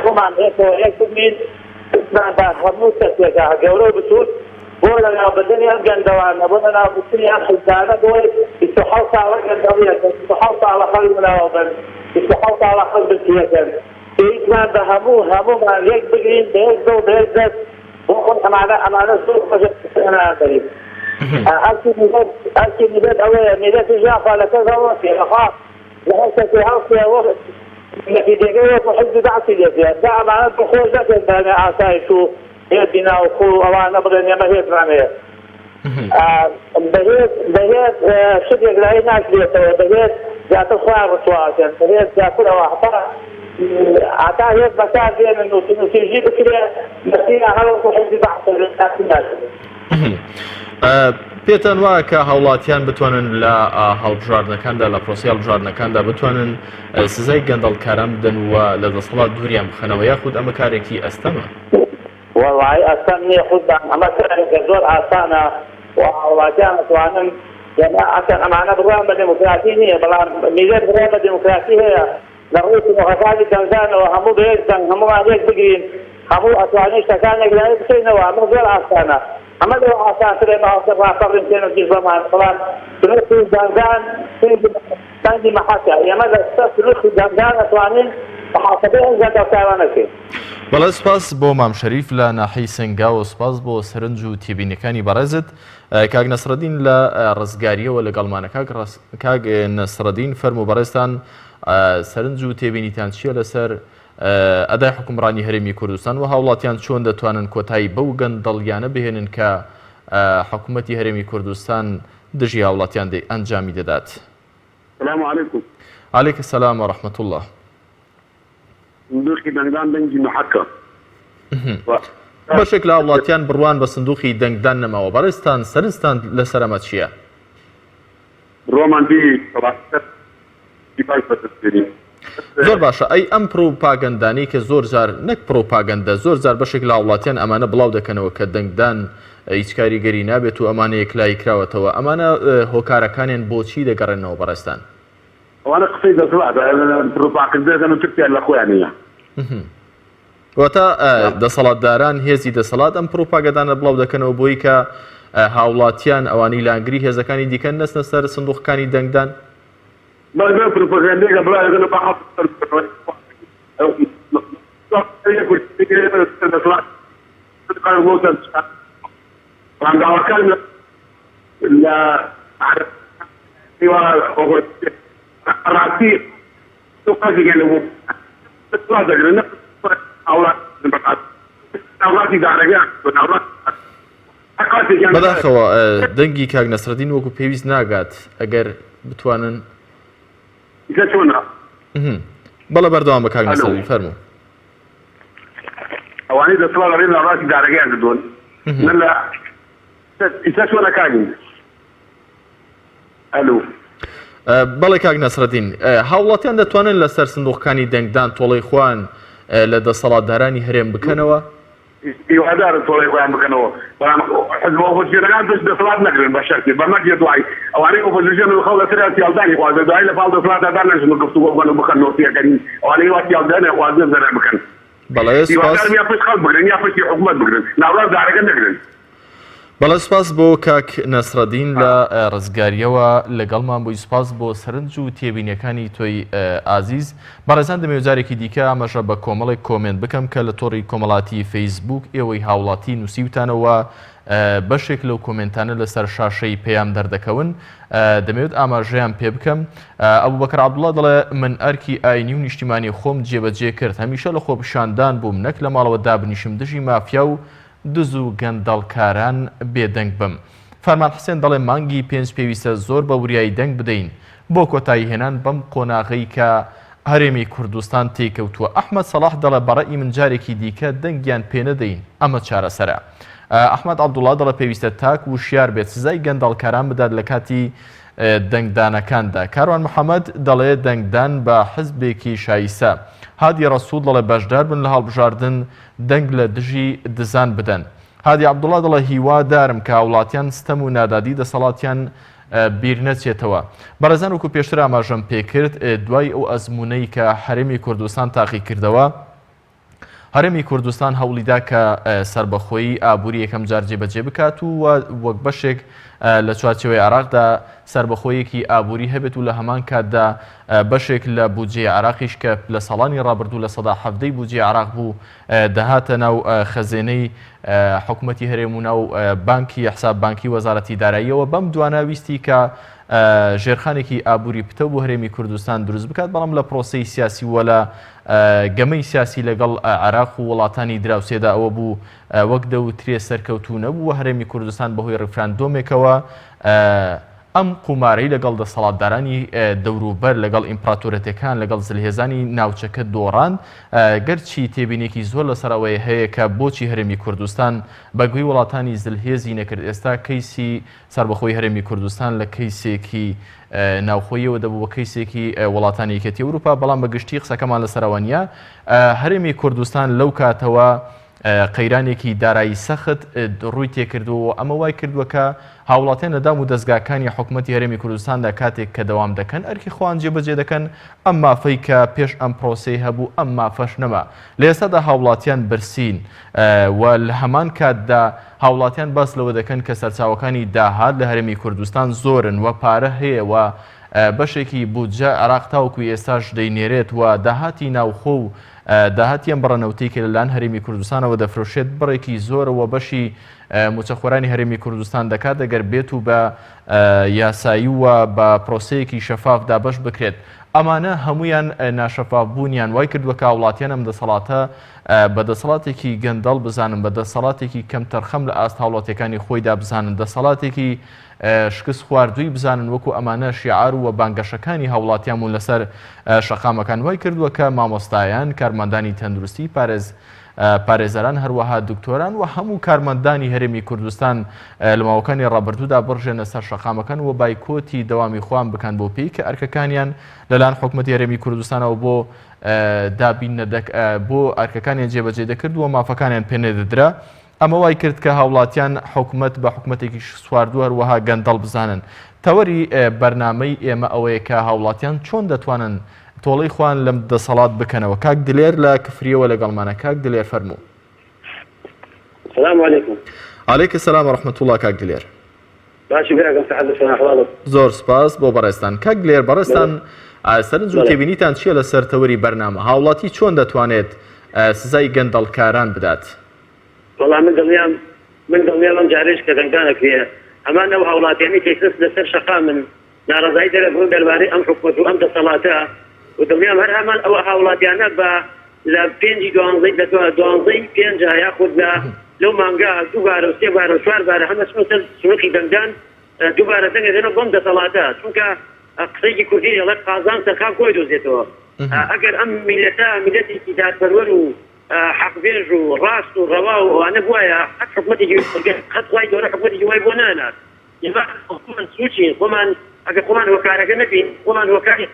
هم عن يكتبين بعد خموس تسيا جورو بسود بولا بدني أرجع دوان بولا بدني أخذ دانا دوي استحوط على الجندوية استحوط على خلق ملاوبن استحوط على خلق السياسة كيف ما بهمو ما يك بجرين بيك دو بيك دس وقل أمانة سوق أنا قريب أكيد نبات أولا نبات إجافة لكذا وفي أخاف لحسة في عاصية وقت في دقيقة وحد دعسي ليسيا دع معنا بخور ذات الباني عاساي شو يدنا وخو أوانا بغن يمهيت معنى بهيت شد يقلعي ناس ليسوا بهيت ذات الخيار رسواتين بهيت ذات الواحطة عطاه هيك بكار بين إنه تجيب كده مسيرة هلوك وحد دعسي پێتان وایە کە هاوڵاتیان بتوانن لە هەڵبژاردنەکاندا لە پرۆسی هەڵبژاردنەکاندا بتوانن سزای گەندەڵکاران بدەن و لە دەسەڵات دووریان بخەنەوە یاخود ئەمە کارێکی ئەستەمە؟ والله ئەستەم نییە خوددا ئەمە کارێکە زۆر ئاسانە و هاوڵاتیان دەتوانن ئەسەر ئەمانە بڕوان بە دموکراسی نییە بەڵام میلێت بڕوان بە دموکراسی هەیە لە ڕووی دموکراسی دەنگدانەوە هەموو بەیەک دەنگ هەمووان یەک بگرین هەموو ئەتوانین شتەکانێک لای بکەینەوە ئەمە زۆر ئاسانە أما لو أساسا ما أصبح أصبح كانوا في زمان طبعا سلوك دانجان تاني محاكا يا ماذا سلوك دانجان أتوانين محاسبين زاد أتوانين كي بەڵێ سپاس بۆ مام شەریف لە ناحەی سنگاو و سپاس بۆ سەرنج و تێبینەکانی بەڕێزت کاک نەسرەدین لە ڕزگاریەوە لەگەڵمانە کاک نەسرەدین فەرموو بەڕێزتان سەرنج و تێبینیتان چییە لەسەر ئەدای حکومڕانی هەرێمی کوردستان و هاوڵاتیان چۆن دەتوانن کۆتایی بەو گەندەڵیانە بهێنن کە حکوومەتی هەرێمی کوردستان دژی هاوڵاتیان ئەنجامی دەدات؟ السلام عليكم. عليك السلام ورحمة الله. صندوقي دنگدان دنجي محكم. بەشێک لە هاوڵاتیان بڕوان بە سندوقی دەنگدان نەماوە بەڕێستان سەرنجتان لەسەر ئەمە چییە؟ ڕۆمان بی زۆر باشە ئەی ئەم پرۆپاگەندانەی کە زۆر جار نەک پرۆپاگەندە زۆر جار بەشێک لە هاوڵاتیان ئەمانە بڵاو دەکەنەوە کە دەنگدان هیچ کاریگەری نابێت و ئەمانە یەکلایی کراوەتەوە ئەمانە هۆکارەکانیان بۆچی دەگەڕێنەوە بەڕێستان؟ ئەوانە قسەی دەسەڵات پرۆپاگەندەکەن ترکیان لە خۆیان نییە واتە دەسەڵاتداران هێزی دەسەڵات ئەم پرۆپاگەندانە بڵاو دەکەنەوە بۆی کە هاوڵاتیان ئەوانەی لانگری هێزەکانی دیکەن نەچنە سەر سندوقەکانی دەنگدان؟ بەڵێ پرۆپاگەندەیەکە بڵاوەکەن بە ڕەنگاوەکان لە ڕاستی بەداخەوە دەنگی کاک نەسرەدین وەکو پێویست ناگات ئەگەر بتوانن بەڵێ بەردەوام بە کاک نەسرەدین فەرموو. ئەوانەی دەسەڵات ڕێن لە ڕاستی دارەکەیان کردوون لە ئیسا چۆنە کاگین ئەلو بەڵێ کاک نەسرەدین هاوڵاتیان دەتوانن لەسەر سندوقەکانی دەنگدان تۆڵەی خوان لە دەسەڵاتدارانی هەرێم بکەنەوە؟ هیوادارن تۆڵەی خۆیان بکەنەوە بەڵام حزب ئۆپۆزیسیۆنەکان پشت دەسەڵات نەکردن بە شەرتی بەمەگیە دوای ئەوانەی ئۆپۆزیسیۆن خەڵ لەسەر سیاڵدانی خوازە دوای لە پاڵ دەسەڵاتدار نەژن گفتوگۆ بکەن و بخەن نۆسیەکەنین ئەوانەی وا سیاڵدانە خوازە زەرە بکەن بەڵێ سپاس یا پشت خەڵک بگرن یا پشتی حکومەت بگرن ناوەڕاست دارەکە نەگرن. بەڵێ سپاس بۆ کاک نەسرەدین لە ڕزگاریەوە لەگەڵمان بووی سپاس بۆ سەرنج و تێبینیەکانی تۆی ئازیز. بەڕێزان دەمەوێت جارێکی دیکە ئاماژە بە کۆمەڵێک کۆمنت بکەم کە لە تۆڕی کۆمەڵاتی فەیسبوک ئێوەی هاوڵاتی نووسیوتانەوە بەشێک لەو کۆمنتانە لەسەر شاشەی پێیان دەردەکەون دەمەوێت ئاماژەیان پێ بکەم. ئەبوبەکر عەبدوڵڵا دەڵێ من ئەرکی ئاینی و نیشتیمانی خۆم جێبەجێ کرد هەمیشە لە خۆپیشاندان بووم نەک لە ماڵەوە دابنیشم دژی مافیا و دز و گەندەڵکاران بێدەنگ بم. فەرمان حسێن دەڵێ مانگی پێنج پێویستە زۆر بە وریایی دەنگ بدەین بۆ کۆتایی هێنان بەم قۆناغەی کە هەرێمی کوردستان تێکەوتووە. ئەحمەد سەلاح دەڵێ بەڕێی من جارێکی دیکە دەنگیان پێ نەدەین ئەمە چارەسەرە. ئەحمەد عەبدوڵڵا دەڵێ پێویستە تاک و شیار بێت سزای گەندەڵکاران بدات لە کاتی دەنگدانەکاندا. کاروان محەممەد دەڵێ دەنگدان بە حزبێکی شایسە. هادی ڕەسوول دەڵێ بەشدار بن لە هەڵبژاردن دەنگ لە دژی دزان بدەن. هادی عەبدوڵڵا دەڵێ هیوادارم کە وڵاتیان ستەم و نادادی دەسەڵاتیان بیر نەچێتەوە. بەڕێزان وەکو پێشتر ئاماژەم پێکرد دوای ئەو ئەزمونەی کە هەرێمی کوردستان تاقی کردەوە، هەرێمی کوردستان هەوڵیدا کە سربەخۆیی ئابووری یەکەم جار جێبەجێ بکات و وەک بەشێک لە چوارچێوەی عێراقدا سربەخۆیەکی ئابووری هەبێت و لە هەمان کاتدا بەشێک لە بودجێ عێراقیش کە لە ساڵانی ڕابردوو لە سەدا 17 بودجێ عێراق بوو دەهاتە ناو خەزێنەی حکوومەتی هەرێم و ناو بانکی حساب بانکی وەزارەتی داراییەوە. بەم دوانە ویستی کە ژێرخانێکی ئابووری پتە بۆ هەرێمی کوردستان دروست بکات، بەڵام لە پرۆسەی سیاسی وە لە گەمەی سیاسی لەگەڵ عێراق و وڵاتانی دراوسێدا ئەوە بوو وەک دەوترێ سەرکەوتوو نەبوو. هەرێمی کوردستان بەهۆی ڕفراندۆمێکەوە ئەم قومارەی لەگەڵ دەسەڵاتدارانی دەوروبەر لەگەڵ ئیمپراتۆرەتەکان لەگەڵ زلهێزانی ناوچەکە دۆڕان، گەرچی تێبینێکی زۆر لەسەرەوەی هەیە کە بۆچی هەرێمی کوردستان بەگوێی وڵاتانی زلهێزی نەکرد. ئێستا کەیسی سربەخۆی هەرێمی کوردستان لە کەیسێکی ناوخۆیەوە دەبوو بە کەیسێکی وڵاتانی یەکێتی ئەوروپا، بەڵام بەگشتی قسەکەمان لەسەرەوە نیە. هەرێمی کوردستان لەو کاتەوە قەیرانێکی دارایی سەخت ڕووی تێکردووە. ئەمە وای کردووە کە هاوڵاتیان لەدام و دەستگاکانی حکوومەتی هەرێمی کوردستاندا کاتێک کە دەوام دەکەن ئەرکی خۆیان جێبەجێ دەکەن. ئەم مافەی کە پێش ئەم پرۆسەی هەبوو ئەم مافەش نەما. لە ئێستادا هاوڵاتیان برسین و لە هەمان کاتدا هاوڵاتیان باس لەوە دەکەن کە سەرچاوەکانی داهات لە هەرێمی کوردستان زۆرن و پارە هەیە و بەشێکی بودجە عێراق تاوەکو ئێستاش دەینێرێت و داهاتی ناوخۆ و داهاتیان بڕەنەوتەی کە لەلایەن هەرێمی کوردستانەوە دەفرۆشێت بڕێکی زۆرەوە بەشی موچەخۆرانی هەرێمی کوردستان دەکات دەگەر بێت و بە یاسایی وە بە پرۆسەیەکی شەفاف دابەش بکرێت. ئەمانە هەمویان ناشەفاف بوونیان وای کردووە کە وڵاتیان ئەم دەسەڵاتە بە دەسەڵاتێکی گەندەڵ بزانن، بە دەسەڵاتێکی کەم تەرخەم لە ئاست هاوڵاتیەکانی خۆیدا بزانن، دەسەڵاتێکی شکست خواردووی بزانن، وەکو ئەمانە شیعار و بانگەشەکانی هاوڵاتیانمون لەسەر شەقامەکان وای کردووە کە مامۆستایان، کارمەندانی تەندروستی، پارێزەران، هەروەها دکتۆران و هەموو کارمەندانی هەرێمی کوردستان لە ماوەکانی ڕابردوودا بڕژێنە سەر شەقامەکان و بایکۆتی دەوامی خۆیان بکەن بۆ پێی کە ئەرکەکانیان لەلایەن حکوومەتی هەرێمی کوردستانەوە بۆ بۆ ئەرکەکانیان جێبەجێ دەکرد و مافەکانیان پێ نەدەدرا. ئەمە وای کرد کە هاوڵاتیان حکوومەت بە حکوومەتێکی سواردووە هەروەها گەندەڵ بزانن. تەوەری بەرنامەی ئێمە ئەوەیە کە هاوڵاتیان چۆن دەتوانن تۆڵەی خوان لەم دەسەڵات بکەنەوە. کاک دلێر لە کفریەوە لەگەڵمانە. کاک دلێر فەرموو. السلام عليكم. عليك السلام ورحمة الله. کاک دلێر باشی براکەم سەحەدەتان ئەحواڵت. زۆر سپاس بۆ بەڕێستان. کاک دلێر بەڕێستان سەرنج و تێبینیتان چییە لە سەر تەوەری بەرنامە؟ هاوڵاتی چۆن دەتوانێت سزای گەندەڵکاران بدات؟ وەڵام من دڵنیام ئەم جارێش کە دەنگدانەکرێ ئەمان ئەو هاوڵاتیانی تێکرس لەسەر شەقا من ناڕەزایی دەرەبوون دەربارەی ئەم حکومەت و ئەم دەسەڵاتە و دڵنیام هەر هەمان ئەوە هاوڵاتیانە بە لە 5 یاخود لەو مانگا دووبارە و سێبارە و چواربارە هەمە سنووقی دەنگدان دووبارە دەنگێنە بۆم دەسەڵاتە، چونکە قسەیەکی کوردی دەڵێت قازان سەرخان کۆی دۆزێتەوە. ئەگەر ئەم میلەتە میلەتێکی دادپەروەر و حەقبێژ و ڕاست و ڕەوا و ئەوانە بوایە حەق حکومەتێکی خەت وای گەورە حکومەتێکی وای بۆ نانات. خۆمان سوچین خۆمان ئەگەر خۆمان هۆکارەکە نەبین، خۆمان هۆکاری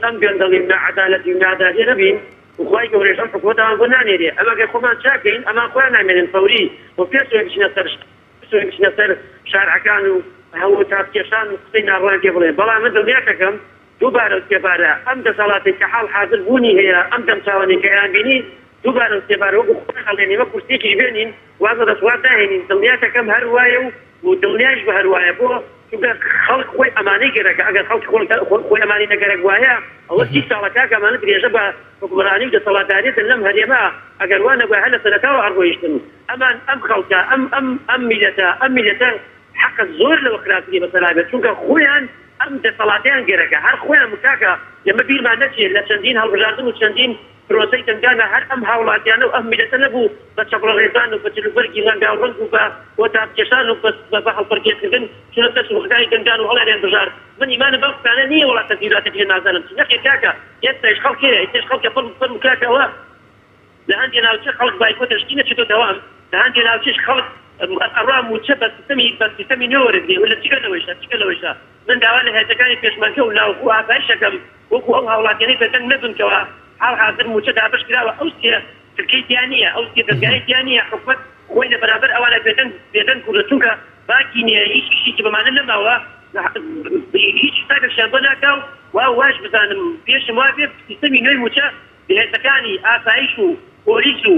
ئەم گەندەڵی نەعەدالەتی و نادادێ نەبین وخوای گەورەش ئەم حکومەتەوان بۆ نانێرێ. ئەمە ئەگەر خۆمان چاکەین ئەمان خۆیان نامێنن فەوری و پێشوێ بچینە سەر شارعەکان و هەموو تاپکێشان و قسەی ناڕوان پێ بڵێن. بەڵام من دڵنیاکەم دووبارە و سێبارە ئەم دەسەڵاتی کە حاڵ حاضر بوونی هەیە ئەم دەمچاوانەی کە ئەیان بینی دووبارە و سێبارە وەکو خۆیان هەڵێنین وە کورسێکی بێنین وازە دەسوات داهێنین. دڵنیاکەم هەر وایە و دڵنیاش بە هەر وایە بۆ خەڵک خۆی ئەمانەی گەرەکە ئەگەر خەڵکی خۆی ئەمانی نەگەرەک وایە ئەوە 30 ساڵەکە ئەمانە درێژە بە حکومڕانی و دەسەڵاتداریەتن لەم هەرێمە ئەگەر وانە بە هەر لە سەرەتاوە ئەڕۆیشتن ئەمان ئەم خەڵکە ئەم میلەتە حەقە زۆر لەوە خراپی بەسەرابێت، چونکە خۆیان ئەم دەسەڵاتیان گەرەکە هەر خۆیان مکاکە لەمە بیرمان نەچێت لە چەندین هەڵبژاردن و چەندین پرۆسەی دەنگدانە هەر ئەم هاوڵاتیانە و ئەم میلەتە نەبوو بە چەپڕەڕێزان و بە جلوبەرگی ڕەنگا و ڕەنگ و بە تاپکێشان و بە هەڵپەرگێکردن چونەتە سوخەکانی دەنگدان و هەڵێنیان بژار. من ئیمانە بەم قسانە نییە وڵاتە دیراتێکی نازانم چ نەخێ کاکە ئێستاش خەڵکێ ئێستاش خەڵکە پڕ مکاکەوە لە هەندێ ناوچە خەڵک بایکۆ تەشکی نەچێتۆ دەوام، لە هەندێ ناوچەش خەڵک ئەڕام موچە بە سیستەمی نەوەرگری لە چگەلەوەیشە من داوا لە هێزەکانی پێشمەرکە و ناوخۆ ئاسایشەکەم وەکو ئەو هاوڵاتیانەی بەدەنگ نەبنکەوە حاڵ حاضر موچە دابش کراوە ئەو سێ ترکیتیان نییە ئەو سێ دەستگایەتیان نییە حکومەت خۆی لە بەرامبەر ئەوانە بێدەنگ کوردە چونکە باکی نییە هیچی بەمانە نەماوە هیچ تاکەشیان بۆ ناکاو واش بزانم پێشم وا بێ سیستەمی نوێی موچە هێزەکانی ئاسایش و پۆلیس و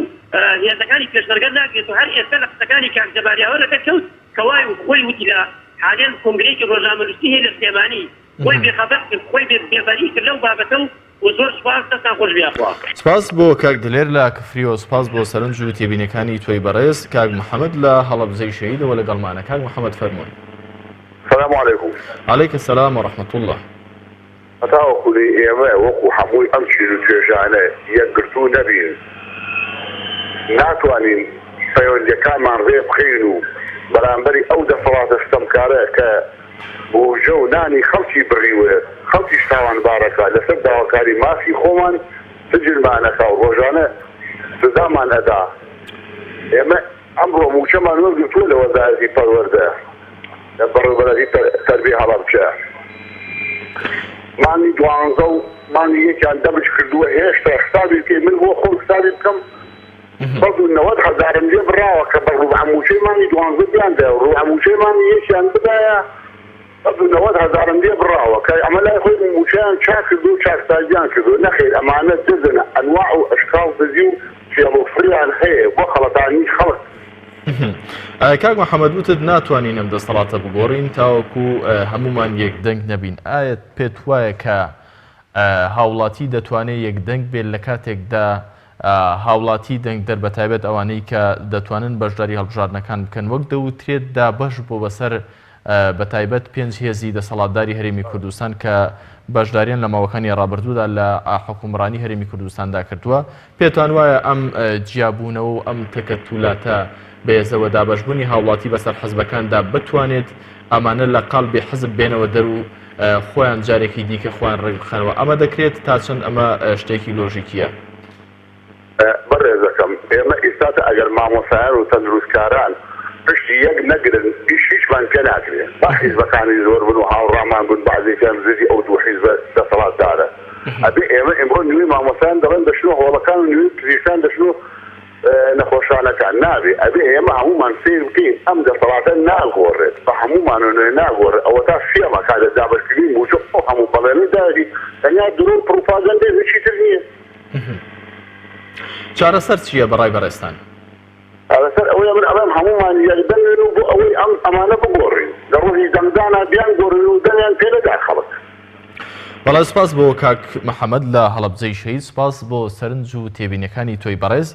هێزەکانی پێشمەرگە ناکرێت و هەر ئێستا لە قسەکانی کاکجەباریاوەرەکە کەوت کەوای و خۆی وتی لە حالێن کۆنگرێکی ڕۆژنامەنووسی هەیە لە سلێمانی خۆی بێخەبەر کرد خۆی بێبەری کرد لەو بابەتە و زۆر سوپاس دەستان خۆش بیاخوا سپاس بۆ کاک دلێر لە کفریەوە سپاس بۆ سەرنج و تێبینەکانی تۆی بەڕێز کاک محەممەد لە هەڵەبجەی شەهیدەوە لەگەڵمانە کاک محەممەد فەرمووی السلام عليكم. عليك السلام ورحمة الله. أتاو خلي إيما وقو حموي أمشي لتجانا يقرتو نبي ناتوانين فيون كان من غيب خينو برانبري أو دفرات استمكاره ك وجو ناني خلشي بريوه خلشي شتاوان باركا لسبدا وكاري ما في خومن سجل معنا كاو روجانا سزامان أدا إيما أمره موشمان وقتو لوزازي بالورده برو بلدی تربیه حالا بچه مانی دوانزو مانی یکی اندامش کردوه هشتا حسابی که من هو خود حسابی بکم برضو 90,000 مليون براوة كبر ربع موشي ماني دوانزو بيانده ربع موشي ماني يشي عن بداية برضو 90,000 مليون براوة كي عملها يخوي موشيان شاكدو شاكتاجيان كدو نخيل أمانة جزنا أنواع وأشكال تزيو في أبو فريان خير وخلط عني خلط کاک محەممەد وتت ناتوانین ئەم دەسەڵاتە بگۆڕین تاوەکو هەمومان یەکدەنگ نەبین ئایا پێت وایە کە هاوڵاتی دەتوانێت یەکدەنگ بێت لە کاتێکدا هاوڵاتی دەنگدەر بەتایبەت ئەوانەی کە دەتوانن بەشداری هەڵبژاردنەکان بکەن وەک دەوترێت دا بەش بۆ بەسەر بەتایبەت 5 هێزی دەسەڵاتداری هەرێمی کوردستان کە بەشداریان لە ماوەکانی ڕابردوودا لە حکومڕانی هەرێمی کوردستاندا کردووە پێتان وایە ئەم جیابوونەوە و ئەم تەکەتولاتە بێزەوە دابەشبوونی هاوڵاتی بەسەر حەزبەکاندا بتوانێت ئەمانە لە قاڵبێ حەزب بێنەوە دەر و خۆیان جارێکی دیکە خۆیان ڕێگخەنەوە ئەمە دەکرێت تا چەند ئەمە شتێکی لۆژیکیە بەڕێزەکەم ئێمە ئێستاە ئەگەر مامۆسایان و تەندروستکاران پشتی یەک نەگرن هیچمان پێ ناکرێت با حیزبەکانی زۆر بن و هاوڕامان بن بازێکیان زیدی ئەو دوو حیزبە دەسەڵاتدارە ئەبێ ئێمە ئێمڕۆ نوێی مامۆسایان دەڵێن دەشنەوە هۆڵەکان و نوێی پزیشکان دەشنەوە نەخۆشانەکان نابێ ئەبێ ئێمە هەمومان فێر بکەین ئەم دەسەڵاتە ناگۆڕێت بە هەمومانە ناگۆڕێت ئەوە تا فێمە کا لە دابەشکردنی موجب ئەو هەموو بەڵێنی داری تەنیا درۆ پروپاگەندەی هیچیتر نییە چارەسەر چییە بەڕای بەڕێستان چارەسەر ئەوەیە من ئەڵێم هەمومان یەکدەنگن و بۆ ئەوەی ئەم ئەمانە بگۆڕین لە ڕۆژی دەنگدانە بیان گۆڕین و دەنیان پێ نەدا خەڵک بەڵێ سپاس بۆ کاک محەممەد لە هەڵەبجەی شەهید سپاس بۆ سەرنج و تێبینەکانی تۆی بەڕێز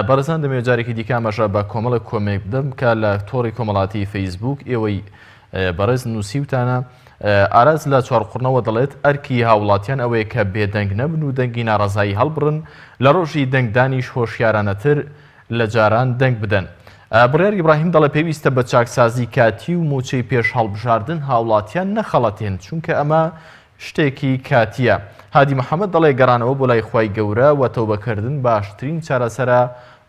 بەڕێزان دەمێت جارێکی دیکە ئەمەژە بە کۆمەڵە کۆمێک بدەم کە لە تۆڕی کۆمەڵاتی فەیسبوک ئێوەی بەڕێز نووسیوتانە ئاراز لە چوارقڕنەوە دەڵێت ئەرکی هاوڵاتیان ئەوەیە کە بێدەنگ نەبن و دەنگی ناڕەزایی هەڵبڕن لە ڕۆژی دەنگدانیش هۆشیارانەتر لە جاران دەنگ بدەن بڕیار ئیبراهیم دەڵێ پێویستە بە چاکسازی کاتی و موچەی پێش هەڵبژاردن هاوڵاتیان نەخەڵەتێن چونکە ئەمە شتێکی کاتیە هادی محەممەد دەڵێ گەڕانەوە بۆ لای خوای گەورە و تەوبەکردن باشترین چارەسەرە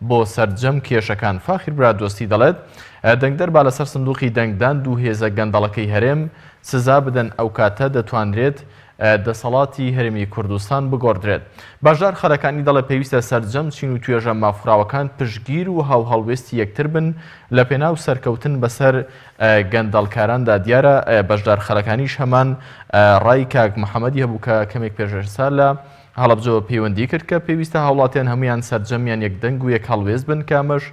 بۆ سەرجەم کێشەکان فاخر برا دۆستی دەڵێت دەنگدەر با لەسەر سندوقی دەنگدان دوو هێزە گەندەڵەکەی هەرێم سزا بدەن ئەو کاتە دەتوانرێت دەسەڵاتی هەرێمی کوردستان بگۆڕدرێت باشدار خەڵەکانی دەڵێ پێویستە سەرجەم چین و توێژە مافراوەکان پشتگیر و هەڵوێستی یەکتر بن لە پێناو سەرکەوتن بەسەر گەندەڵکاراندا دیارە بەشدار خەڵەکانیش هەمان ڕای کاک محەممەدی هەبوو کە کەمێک پێشەسا لە هەڵەبجەوە پەیوەندی کرد کە پێویستە هاوڵاتیان هەمویان سەرجەمیان یەکدەنگ و یەک هەڵوێز بن کامەش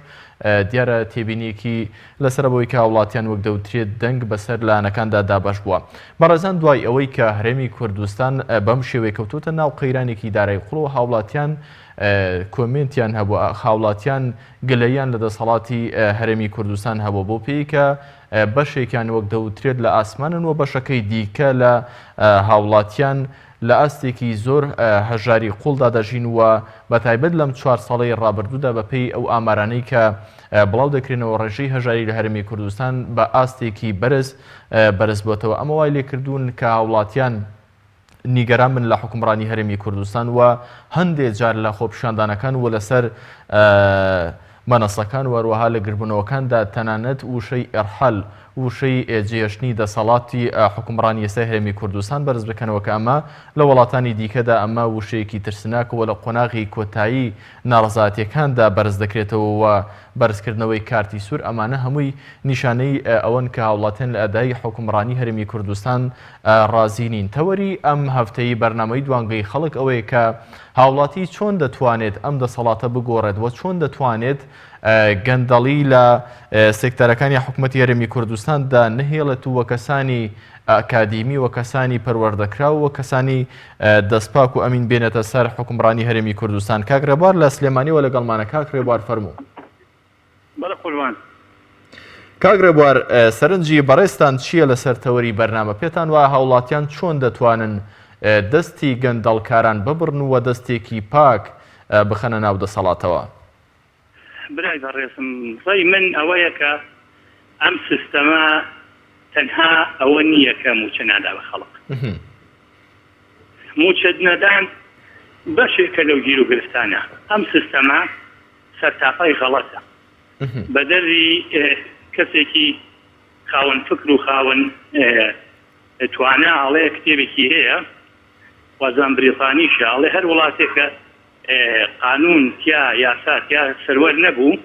دیارە تێبینیەکی لەسەر بۆی کە هاوڵاتیان وەک دەوترێت دەنگ بەسەر لایەنەکاندا دابەش بووە بەڕێزان دوای ئەوەی کە هەرێمی کوردستان بەم شێوەیە کەوتوتە ناو قەیرانێکی دارای قوڵ و هاوڵاتیان کۆمنتیان هەبوو هاوڵاتیان گلەیان لە دەسەڵاتی هەرێمی کوردستان هەبوو بۆ پێی کە بەشێکیان وەک دەوترێت لە ئاسمانن و بەشەکەی دیکە لە هاوڵاتیان لە ئاستێکی زۆر هەژاری قوڵدا دەژین وە بەتایبەت لەم 4 ساڵەی ڕابردوودا بەپێی ئەو ئامارانەی کە بڵاو دەکرێنەوە ڕێژەی هەژاری لە هەرێمی کوردستان بە ئاستێکی بەرز بۆتەوە ئەمە وای لێکردوون کە هاوڵاتیان نیگەران من لە حکومڕانی هەرێمی کوردستان و هەندێک جار لە خۆپیشاندانەکان و لەسەر مەنەسەکان وەروەها لە گربوونەوەکاندا تەنانەت وشەی ئێرحەل وشەی جێشتنی دەسەڵاتی حکومڕانی ئێستا هەرێمی کوردستان بەرز بکەنەوە کە ئەمە لە وڵاتانی دیکەدا ئەمە وشەیەکی ترسناکەوە لە قۆناغی کۆتایی ناڕەزاتیەکاندا بەرز دەکرێتەوە و بەرزکردنەوەی کارتی سوور ئەمانە هەمووی نیشانەی ئەوەن کە هاوڵاتیان لە ئەدای حکومڕانی هەرێمی کوردستان ڕازی نین. تەوەری ئەم هەفتەی بەرنامەی دوانگەی خەڵک ئەوەیە کە هاوڵاتی چۆن دەتوانێت ئەم دەسەڵاتە بگۆڕێت و چۆن دەتوانێت گەندەڵی لە سێکتەرەکانی حکوومەتی هەرێمی کوردستاندا نهێڵێت و کەسانی ئاکادیمی و کەسانی پەروەردەکراو و کەسانی دەستپاک و ئەمین بێنێتە سەر حکومڕانی هەرێمی کوردستان. کاک ڕێبوار لە سلێمانیەوە لەگەڵمانە. کاک ڕێبوار فەرموو. بەڵێ قوربان. کاک ڕێبوار سەرنجی بەڕێستان چییە لەسەر تەوەری بەرنامە؟ پێتان وایە هاوڵاتیان چۆن دەتوانن دەستی گەندەڵکاران ببڕن و دەستێکی پاک بخەنە ناو دەسەڵاتەوە؟ برای بەڕێزم ڕێی من ئەوەیە کە ئەم سیستەمە تەنها ئەوە نییە کە موچە نادا بە خەڵق. موچە نەدان بەشێکە لەو گیر و گرفتانە. ئەم سیستەمە سەرتاپای غەڵەتە بە دەری کەسێکی خاوەن فکر و خاوەن توانە ئاڵەیە کتێبێکی هەیە وازان بریتانیشە ئاڵێ هەر وڵاتێکە قانون تیا یاسا تیا سەروەر نەبوو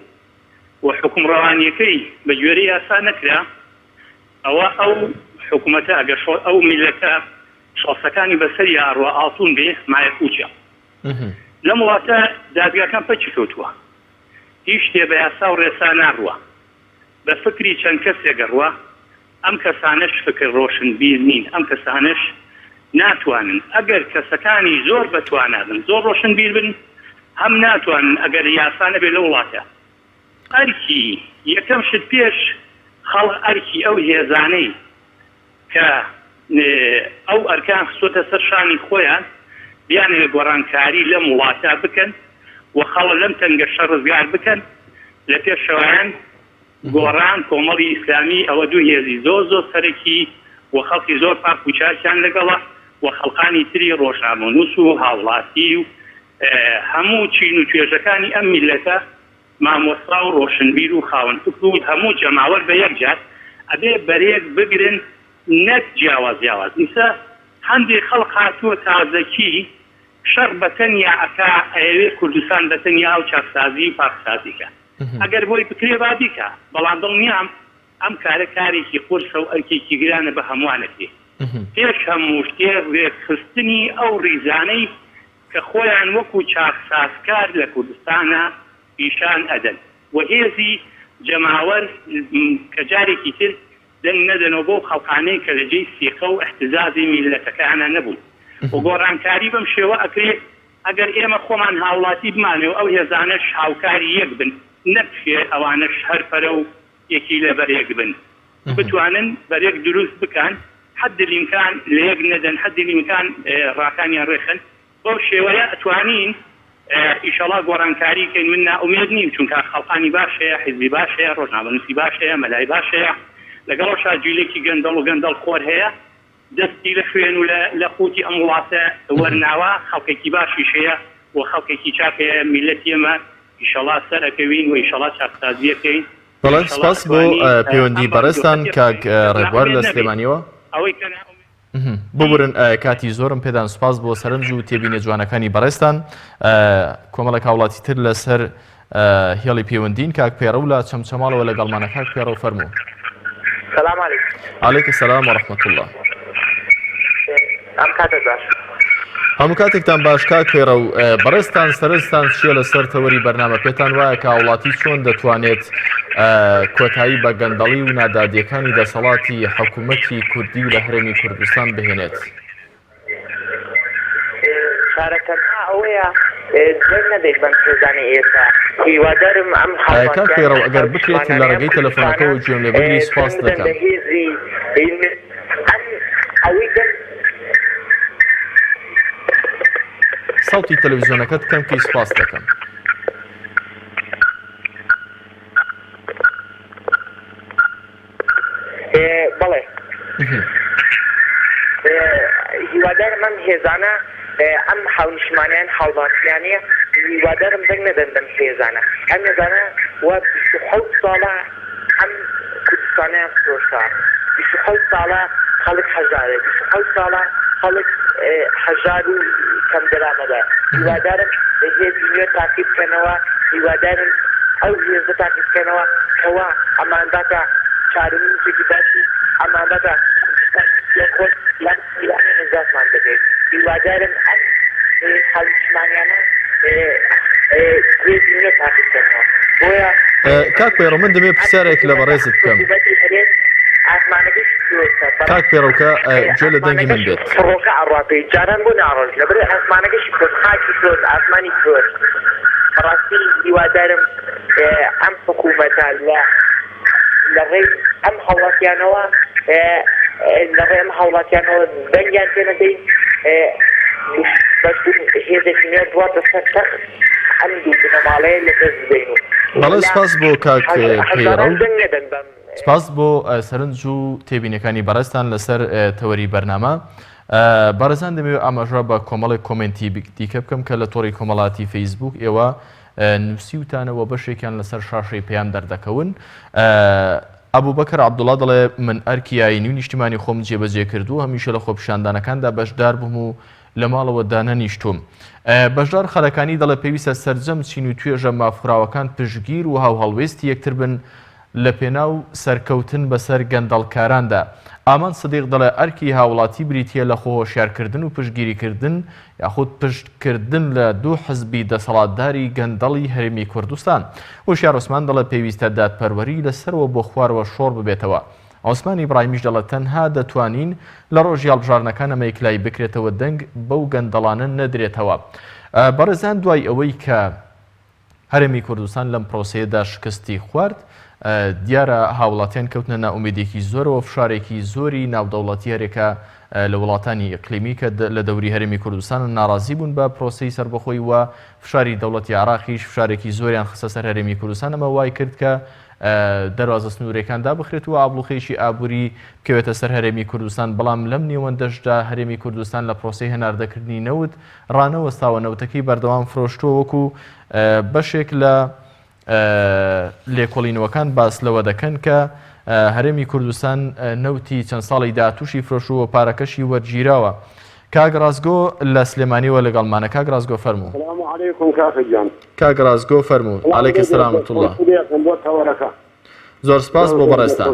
و حکومڕەوانیەکەی بە گوێرەی یاسا نەکرا ئەوە ئەو حکوومەتە ئەگەر ئەو میلەتە شۆسەکانی بەسەر یاڕوە ئاڵتون بێ مایە پوچە لەم وڵاتە دادگاکان پەچی کەوتووە هیچ شتێ بە یاسا و ڕێسا ناڕوە بە فکری چەند کەسێک گەڕوە ئەم کەسانش فکر ڕۆشنبیر نین ئەم کەسانش ناتوانن ئەگەر کەسەکانی زۆر بەتوانابن زۆر ڕۆشنبیر بن هەم ناتوانن ئەگەر یاسانە بێ لە وڵاتە ئەرکی یەکەم شت پێش خەڵق ئەرکی ئەو هێزانەی کە ئەو ئەرکان خستۆتە سەر شانی خۆیان بیانێ گۆڕانکاری لەم وڵاتە بکەن و خەڵق لەم تەنگەشە ڕزگار بکەن لە پێشەوەیان گۆڕان کۆمەڵی ئیسلامی ئەوە دوو هێزی زۆر سەرەکی و خەڵکی زۆر پاک و چاکیان لەگەڵە و خەڵقانی تری ڕۆژنامەنووس و هاوڵاتی و هەموو چین و توێژەکانی ئەم میلەتە مامۆستا و ڕۆشنبیر و خاوەن فکر و هەموو جەماوەر بە یەکجار ئەبێ بەرێک بگرن نەک جیاواز ئیسا هەندێک خەڵق هاتووە تازەکی شەڕ بەتەنیا ئەکا ئەوێ کوردستان بەتەنیا و چاکسازی و پاکسازیکە ئەگەر بۆی بکرێ با بیکە بەڵام دڵنیام ئەم کارە کارێکی قورسە و ئەرکێکی گرانە بە هەمووانەکێ پێش هەموو شتێ ڕێکخستنی ئەو ڕیزانەی کە خۆیان وەکو چاکسازکار لە کوردستانە پیشان ئەدەن و هێزی جەماوەر کە جارێکی تر دەنگ نەدەنەوە بۆ خەڵقانەی کە لەجێی سیقە و احتزازی میلەتەکانە نەبوون و گۆڕانکاری بەم شێوە ئەکرێت ئەگەر ئێمە خۆمان هاوڵاتی بمانێ و ئەو هێزانەش هاوکاری یەک بن نەکفێ ئەوانش هەرپەرە و یەکی لە بەرێک بن بتوانن بەرێک دروست بکەن حد الإمكان لەیەک نەدەن حد الإمكان ڕاکانیان ڕێخن بۆ شێوەیە ئەتوانین ئیشەڵا گۆڕانکاریکەین من ناومێد نیم چونکە خەڵقانی باش هەیە حیزبی باش هەیە ڕۆژنامەنووسی باش هەیە مەلای باش هەیە لەگەڵەوەشا جوولێکی گەندەڵ و گەندەڵ خۆر هەیە دەستی لە خوێن و لە قوتی ئەم وڵاتە وەرناوە خەڵکێکی باشیش هەیە و خەڵکێکی چاک هەیە میلەتی ئێمە ئیشەڵا سەرەکەوین و ئیشەڵا چاکسازیەکەین. بەڵێن سپاس بۆ پەیوەندی بەڕێستان کاک ڕێبوار لە سلێمانیەوە ببورن کاتی زۆرم پێدان سپاس بۆ سەرنج و تێبینە جوانەکانی بەڕێستان کۆمەڵێک هاوڵاتی تر لەسەر هێڵی پەیوەندین کاک پێڕە و لە چەمچەماڵەوە لەگەڵمانە کاک پێڕە و فەرموو. سلام علیکم. علیکم سلام وەڕەحمەت الله. ئەم کاتە باش. هەموو کاتێکتان باش کاک پێڕە و بەڕێستان سەرنجتان چییە لەسەر تەوەری بەرنامە؟ پێتان وایە کە هاوڵاتی چۆن دەتوانێت کۆتایی بە گەندەڵی و نادادیەکانی دەسەڵاتی حکوومەتی کوردی و لە هەرێمی کوردستان بهێنێت؟ چارەکەما ئەوەیە جەنگ نەدەیت بەم خێزانی ئێستا هیوادارم ئەم کاک پێڕە ئەگەر بکرێت لە ڕێگەی تەلەفۆنەکەەوە گوێم لێ بگری سوپاس دەکەم. ساوتی تەلەڤیزیۆنەکەت کەم کەی سوپاس دەکەم. بەڵێ هیوادارم ئەم هێزانە ئەم حاونیشمانیان هاوڵاتیانەیە هیوادارم دەنگ نەدەن بەم هێزانە ئەم هێزانە و 27 ساڵە ئەم کوردستانیان فرۆشتا 27 ساڵە خەڵک هەژارێ 27 ساڵە خەڵک هەژار و کەم دەرامەدە هیوادارم هێزی نوێ تاقیب بکەنەوە هیوادارم ئەو هێزە تاقیب بکەنەوە کەوا ئەمانداکە چارەنووسێکی باشی ئەمانداکە کوردستان خۆش لەم ایرانی نجاتمان دەبێت هیوادارم ئەم هەڵیشمانیانە هێزی نوێ تاقیب بکەنەوە بۆیە کاک پێڕۆ من دەمێ پرسیارێک لە بەڕێزت بکەم کاک پێڕۆکە گوێ لە دەنگی من بێت فڕۆکە ئەڕاتەی جاران بۆ ناڕۆژ لەبەر ئاسمانەکەشی کۆت خاکی کۆت ئاسمانی کۆت بەڕاستی هیوادارم ئەم حکوومەتە لە ڕێی ئەم هەوڵاتیانەوە دەنگیان پێ نەدەین بەشبوون هێزێکی نوێ دواتە سەر تەخت ئەم دوو بنەماڵەیە لەدەست بدەین بەڵێ سپاس بۆ کاک پێڕۆ سپاس بۆ سەرنج و تێبینەکانی بەڕێستان لەسەر تەوەری بەرنامە بەڕێزان دەمەوێت ئاماژە بە کۆمەڵێک کۆمنتی دیکە بکەم کە لە تۆڕی کۆمەڵاتی فەیسبوک ئێوە نووسیوتانەوە بەشێکیان لەسەر شاشەی پێیان دەردەکەون ئەبوبەکر عەبدوڵڵا دەڵێ من ئەرکی ئاینی و نیشتیمانی خۆم جێبەجێ کردو هەمیشە لە خۆپیشاندانەکاندا بەشدار بووم و لە ماڵەوە دانەنیشتوم بەشدار خەڵەکانی دەڵێ پێویستە سەرجەم چین و توێژە مافراوەکان پشتگیر و هاو هەڵوێستی یەکتر بن لە پێناو سەرکەوتن بەسەر گەندەڵکاراندا ئامان سدیق دەڵێ ئەرکی هاوڵاتی بریتیە لە خۆهۆشیارکردن و پشتگیریکردن یاخود پشتکردن لە دوو حزبی دەسەڵاتداری گەندەڵی هەرێمی کوردستان هۆشیار عوسمان دەڵێ پێویستە دادپەروەری لەسەرەوە بۆ خوارەوە شۆڕ ببێتەوە عوسمان ئیبراهیمیش دەڵێت تەنها دەتوانین لە ڕۆژی هەڵبژارنەکان ئەمە یەکلای بکرێتەوە دەنگ بەو گەندەڵانە نەدرێتەوە بەڕێزان دوای ئەوەی کە هەرێمی کوردستان لەم پرۆسەیەدا شکستی خوارد دیارە هاوڵاتیان کەوتنە ناومێدێکی زۆرەوە فشارێکی زۆری ناودەوڵەتی هەرێکە لە وڵاتانی ئیقلیمی کە لە دەوری هەرێمی کوردستان ناڕازی بوون بە پرۆسەی سەربەخۆی وە فشاری دەوڵەتی عێراقیش فشارێکی زۆریان خستە سەر هەرێمی کوردستان ئەمە وای کرد کە دەواازە سنوورەکان دابخرێت و ئابلوخێشی ئابووری بکەوێتە سەر هەرێمی کوردستان بەڵام لەم نێوەندەشدا هەرێمی کوردستان لە پرۆسەی هەناردەکردنی نەوت ڕانەوەستاوە نەوتەکەی بەردەوام فرۆشتووە وەکو بەشێک لە لێکۆڵینەوەکان باس لەوە دەکەن کە هەرێمی کوردستان نەوتی چەند ساڵی داهاتووشی فرۆشووە پارەکەشی وەرگیراوە کاک ڕازگۆ لە سلێمانیەوە لەگەڵمانە کاک ڕازگۆ فەرموو کاک ڕازگۆ فەرموو عەلەیکە سەلام وەرەحمەتوڵڵا زۆر سپاس بۆ بەڕێستان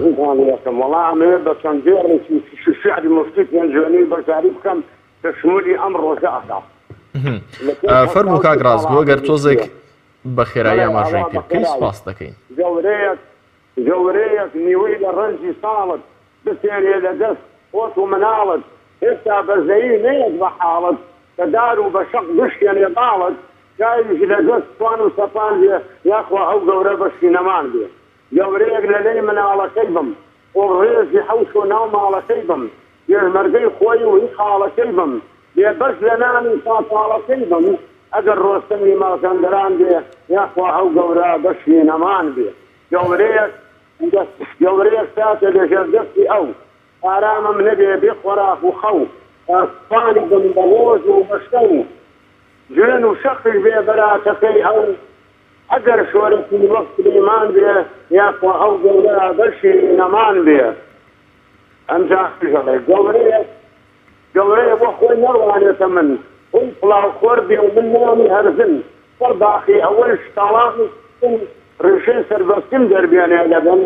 بە چەند جێڕێکی شعری مفتی پێنج جوێنەی بەشداری بکەم کە شمولی ئەم ڕۆژە ئەدا فەرموو کاک ڕازگۆ گەر تۆزێک بە خێرایی ئاماژەی پێ بکەی سپاس دەکەین گەورەیەک نیوەی لە ڕەنجی ساڵت بسێنێ لە دەست خۆت و مناڵت هێستا بەزەیی نەیەک بە حاڵت کە دار و بە شەق بشکێنێ باڵت جایش لە دەست توان و سەپان بێ یاخوا ئەو گەورە بەشتی نەمان بێ گەورەیەک لە لەی مناڵەکەی بم و ڕێزی حەوش و ناو ماڵەکەی بم پێشمەرگەی خۆی و هی خاڵەکەی بم بێ بەش لە نانی ساپاڵەکەی بم ئەگەر ڕۆستەمی ماڵکەندەران بێ یاخوا ئەو گەورە بەشتی نەمان بێ گەورەیەک ساتە لەژێر دەستی ئەو ئارامم نەبێ بێ خۆراک و خەو ئاسپانی بم بە ڕۆژ و بەشتە و جوێن و شەقی بێ بەراتەکەی ئەو ئەگەر شۆرەی وەک سلێمان بێ یاخوا ئەو گەورە بەشی نەمان بێ ئەمجا گەورەیە بۆ خۆی نەڕوانێتە من ئەوی فڵاوخۆر بێ و من نامی هەرزن پڕ باقی ئەوەی شتاڵامی ڕێشەی سەربەستیم دەربێنێ لەبن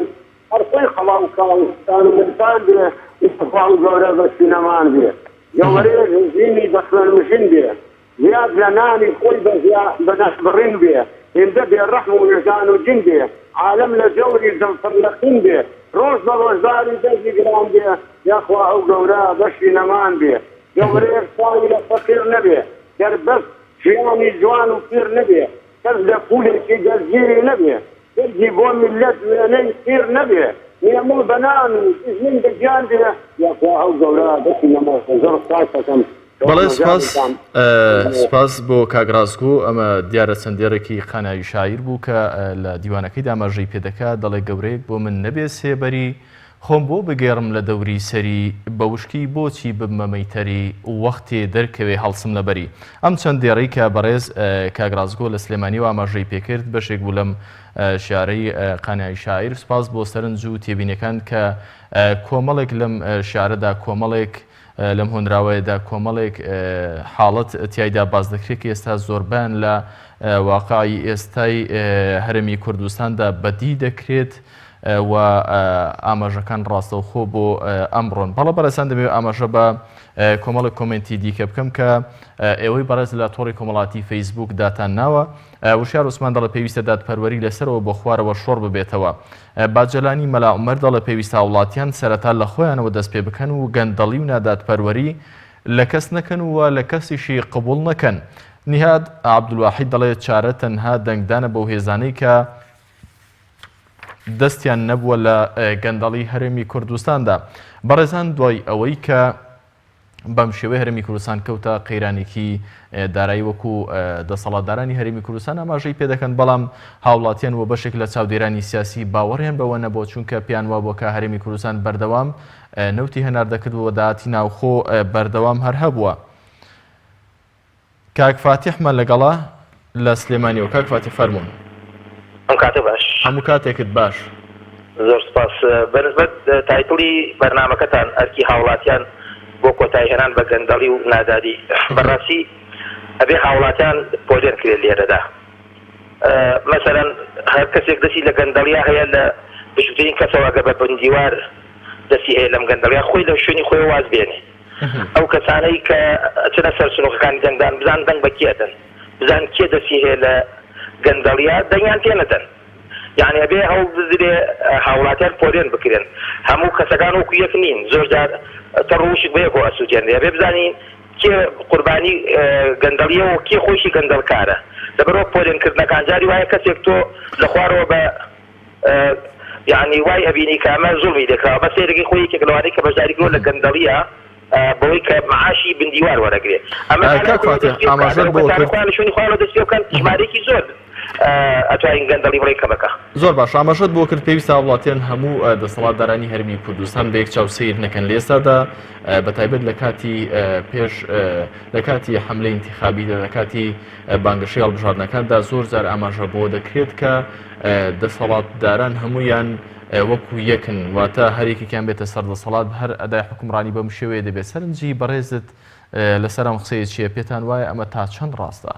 هەر خۆی خەڵاوکاوستان و منتان بێ ئیتفا و گەورە بەشی نەمان بێ گەورەیە زینی بەخوێنمشین بێ زیاد لە نانی خۆی بە نەشبڕین بێ هێندە بێ ڕەحم و وێژان و جین بێ عالەم لە جەوری زەمفەرلەخین بێ ڕۆژ بە ڕۆژداری دەستی گران بێ یاخوا ئەو گەورە بەشی نەمان بێ گەورەیەک ساوی لە فەقیر نەبێ دەربەست ژیانی جوان و پیر نەبێ کەس لە پولێکی دەستگیری نەبێ دەرگی بۆ میلەت وێنەی پیر نەبێ نێموو بەنان و ئیزنین بەگیان بێ یاخوا ئەو گەورە بەشی نەمان زۆر سپاسەکەم بەڵێ سپاس بۆ کاک ڕازگۆ ئەمە دیارە چەندێڕێکی خاناوی شاعیر بوو کە لە دیوانەکەی داماژەی پێدەکات دەڵێ گەورەیەک بۆ من نەبێ سێبەری خۆم بۆ بگێڕم لە دەوری سەری بەوشکی بۆچی بمەمەیتەری وەختێ دەرکەوێ هەڵسم لەبەری ئەم چەند دێڕەی کە بەڕێز کاگرازگۆ لە سلێمانی و ئاماژەی پێکرد بەشێک بوو لەم شارەی قانای شاعیر. سپاس بۆ سەرنج و تێبینەکان کە کۆمەڵێک لەم شارەدا کۆمەڵێک لەم هۆنراوەیەدا کۆمەڵێک حاڵەت تیایدا باز دەکرێت کە ئێستا زۆربیان لە واقعی ئێستای هەرمی کوردستاندا بەدی دەکرێت و ئاماژەکان ڕاستەوخۆ بۆ ئەمڕۆن. بەڵە بەرەسان دەبێت ئاماژە بە کۆمەڵێک کۆمنتی دیکە بکەم کە ئێوەی بەڕێز لە تۆڕی کۆمەڵاتی فەیسبوک داتان ناوە. وشار عوسمان دەڵێ پێویستە دادپەروەری لەسەرەوە بۆ خوارەوە شۆڕ ببێتەوە. باجەلانی مەلا عومەر دەڵێ پێویستە وڵاتیان سەرەتا لە خۆیانەوە دەست پێ بکەن و گەندەڵی و نادادپەروەری لە کەس نەکەن و لە کەسیشی قبول نەکەن. نیهاد عەبدولواحید دەڵێ چارە تەنها دەنگدانە بەو هێزانەی کە دەستیان نەبووە لە گەندەڵی هەرێمی کوردستاندا. بەڕێزان دوای ئەوەی کە بەم شێوەی هەرێمی کوردستان کەوتە قەیرانێکی دارایی وەکو دەسەڵاتدارانی هەرێمی کوردستان ئاماژەی پێ دەکەن، بەڵام هاوڵاتیان و بەشێک لە چاودێرانی سیاسی باوەڕیان بەوە نەبووە چونکە پیان وا بووە کە هەرێمی کوردستان بەردەوام نەوتی هەنار دەکردەوە داهاتی ناوخۆ بەردەوام هەر هەبووە. کاک فاتیحمان لەگەڵا لە سلێمانیەوە. کاک فاتیح فەرموون. ئەم کاتە باش. هەموو کاتێکت باش. زۆر سپاس. بەنسبەت تایتڵی بەرنامەکەتان ئەرکی هاوڵاتیان بۆ کۆتایی هێنان بە گەندەڵی و نادادی، بەڕاستی ئەبێ هاوڵاتیان پۆلێن کرێت لێرەدا. مەسەرەن هەر کەسێک دەستی لە گەندەڵیا هەیە لە بچووترین کەسەوە گە بە بەندیوار دەستی هەیە لەم گەندەڵیا خۆی لە شوێنی خۆی واز بێنێ. ئەو کەسانەی کە چنە سەر سنووقەکانی دەنگدان بزان دەنگ بە کێدەن، بزان کێ دەستی هەیە لە گەندەڵیا دەنگیان تێنەدەن. یعنی ئەبێ هەوڵ بزرێ هاوڵاتیان پۆلێن بکرێن. هەموو کەسەکان وەکو یەک نین، زۆر جار تەڕوشک بەیەکەوە ئەسووتێنێ. ئەبێ بزانین کێ قوربانی گەندەڵیە و کێ خۆشی گەندەڵکارە. لەبەرەوە پۆلێنکردنەکان جاری وایە کەسێک تۆ لە خوارەوە بە یعنی وای ئەبینی کە ئەمە زوڵمی دەکراوە بە سێرەکەی خۆی یەکێک لەوانەی کە بەشداریکردووە لە گەندەڵیە بۆی کە معاشی بندیوار وەرەگرێت. ئەمە شوێنی خوارەوە دەست پێ بکەن ژمارەیەکی زۆر ئەتوانین گەندەڵی بڵێ کەمەکە. زۆر باش. ئاماژەت بۆ کرد پێویستە وڵاتیان هەموو دەسەڵاتدارانی هەرمی کوردستان بە یەک چاو سیر نەکەن لە ئێستادا، بەتایبەت لە کاتی پێش لە کاتی حملەی ئینتیخابی لە کاتی بانگەشەی هەڵبژاردنەکاندا زۆر جار ئاماژە بۆ دەکرێت کە دەسەڵاتداران هەمویان وەکو یەکن، واتە هەرێکێکیان بێتە سەر دەسەڵات هەر ئەدای حکومڕانی بەم شێوەیە دەبێت. سەرنجی بەڕێزت لەسەر ئەم قسەیە چییە؟ پێتان وایە ئەمە تا چەند ڕاستە؟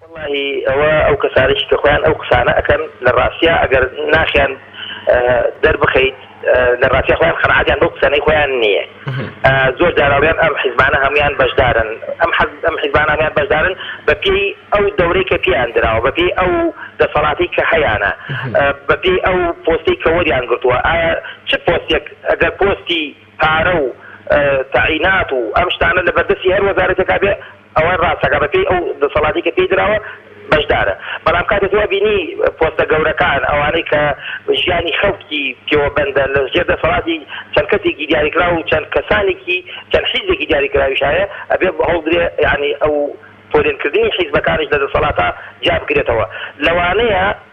والله ئەوە ئەو کەسانێکی کە خۆیان ئەو قسانە ئەکەن لە ڕاستیە ئەگەر ناخیان دەربخەیت لە ڕاستیە خۆیان خەنعاتیان بەو قسانەی خۆیان نییە. زۆر جاراویان ئەم حیزبانە هەمویان بەشدارن، ئەم حیزبانە هەمویان بەشدارن بە پێی ئەو دەورەی کە پێیان دراوە، بە پێی ئەو دەسەڵاتی کە هەیەە، بە پێی ئەو پۆستی کە وەریان گرتووە. ئایا چ پۆستێک ئەگەر پۆستی پارە و تەعینات و ئەم شتانە لە بەردەستی هەر وەزارەتێکا بێ ئەوە ڕاستەکە بە پێی ئەو دەسەڵاتی کە پێی دراوە بەشدارە. بەڵام کاتێک وا بینی پۆستە گەورەکان ئەوانەی کە ژیانی خەڵکی پێوە بەندە لە ژێر دەسەڵاتی چەند کەسێکی دیاریکرا و چەند کەسانێکی چەند حیزبێکی دیاریکراویش هەیە، ئەبێ هەوڵدرێ یعنی ئەو پۆلێنکردنی حیزبەکانیش لە دەسەڵاتە جا بکرێتەوە.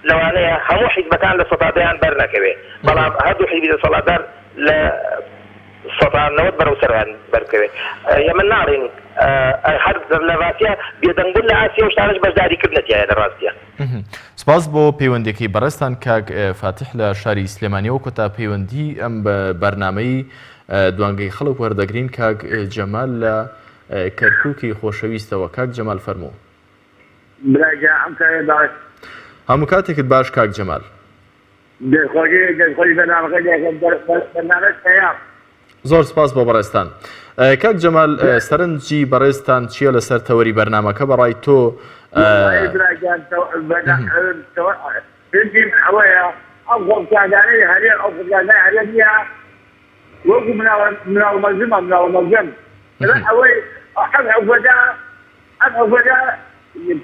لەوانەیە هەموو حیزبەکان لە سەتادەیان بەرنەکەوێ، بەڵام هەردوو حیزبی دەسەڵاتدار لە سەتانەوەت بەرەو سەروان بەرکەوێت. ئێمە ناڵین هەر لە ڕاستیە بێدەنگبوون لە ئاسیا و شتانش بەشداریکردنەتیایە لە ڕاستیە. سپاس بۆ پەیوەندێکی بەڕێستان کاک فاتح لە شاری سلێمانیەوە کۆتا پەیوەندی ئەم بەرنامەی دوانگەی خەڵک وەردەگرین. کاک جەمال لە کەرکووکی خۆشەویستەوە. کاک جەمال فەرموو. هەموو کاتێکت باش کاک جەمال. زۆر سپاس بۆ بەڕێستان. کاک جەمال سەرنجی بەڕێستان چییە لەسەر تەوەری بەرنامەکە؟ بەڕای تۆ ئەوەیە ئەو خۆکادانەی هەرێ ئەو خۆکادانەی هەرێ نییە وەکو مناومەزمە مناومەزم ئەوەی ئەم حوفەدا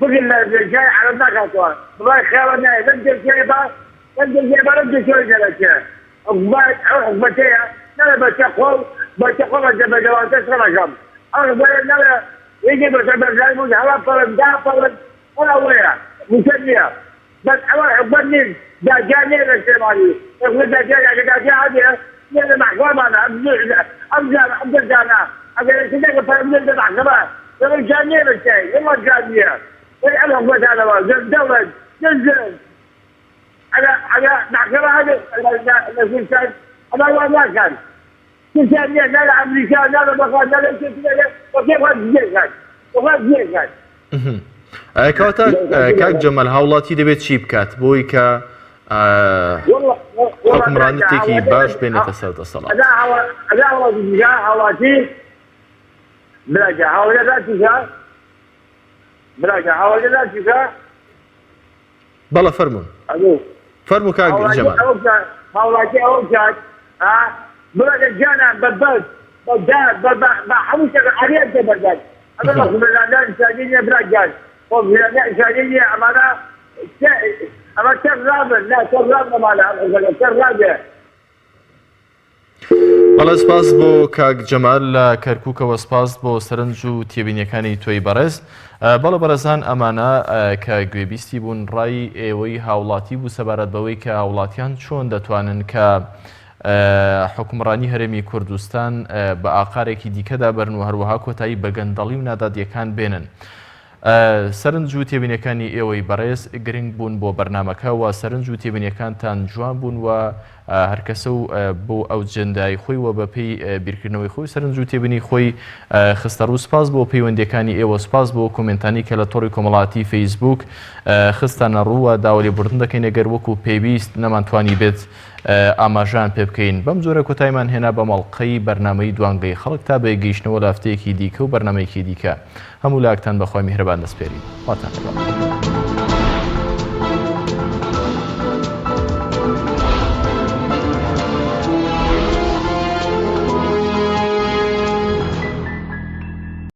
پڕی لە جای عەرەب ناکاتەوە بڵای خێوە نایە لەم دەرکێبە لەم دەرکێوی دەرەچێ ئەو حوفەتەیە نەڵێ بەچە خۆ بەجەوانتە سەرەکەم ئەو حوفەیە نەڵێ یەکێ بەسە بەرزای بوو هەوا پەڕن داپەڕن ئەوەیە موچەت نییە بەس ئەوە حوفەت نین داجا نێ لە سلێمانی داجا هەبێ من محكمة أنا أبدأ جانا أقول كذا فمن المحكمة يقول جانية بالشيء يلا جانية ويعلم قلت أنا دولة جزء أنا محكمة هذا الإنسان أنا ما كان كنتانية لا أمريكا لا بقى لا كذا وكيف هذا وهذا كان کەواتە کاک جەمال هاوڵاتی دەبێت چی بکات بۆی کە حکومڕانەتێکی باش بێنێتە سەر دەسەڵات هاوڵاتی براجە هاوڵاتیکە بەڵە فەرموو کاک جەمال هاوڵاتی ئەوە بکات براجە جانان بەبەر بە هەموو شتێک عەریەت دەبەردات ئەمە بەخوبەرلاندان ئینسانیە براجان إنسانية أما ترابا لا ترابا مالها ترابا بەڵێ سپاس بۆ کاک جەمال لە کەرکووکەوە سپاس بۆ سەرنج و تێبینیەکانی تۆی بەڕێز بەڵێ بەرەزان ئەمانە کە گوێبیستی بوون ڕای ئێوەی هاوڵاتی بوو سەبارەت بەوەی کە هاوڵاتیان چۆن دەتوانن کە حکومڕانی هەرێمی کوردستان بە ئاقارێکی دیکەدا بەرن و هەروەها کۆتایی بە گەندەڵی و نادادیەکان بێنن. سەرنج و تێبینیەکانی ئێوەی بەڕێز گرنگ بوون بۆ بەرنامەکە و سەرنج و تێبینیەکانتان جوان بوون و هەرکەسە و بۆ ئەو جەندای خۆی و بەپێی بیرکردنەوەی خۆی سەرنج و تێبینی خۆی خستە ڕوو سپاس بۆ پەیوەندیەکانی ئێوە سپاس بۆ کۆمنتانی کە لە تۆڕی کۆمەڵاتی فەیسبوک خستانە ڕووە داوا لێبوردن دەکەین ئەگەر وەکو پێویست نەمانتوانی بێت ئاماژان پێ بکەین بەم جۆرە کۆتایمان هێنا بە مەڵقەی بەرنامەی دوانگەی خەڵک تا بە گەیشتنەوە لە هەفتەیەکی دیکە و بەرنامەیەکی دیکە هەموو لاکتان بەخوای میهرەبان دەسپێرین واتان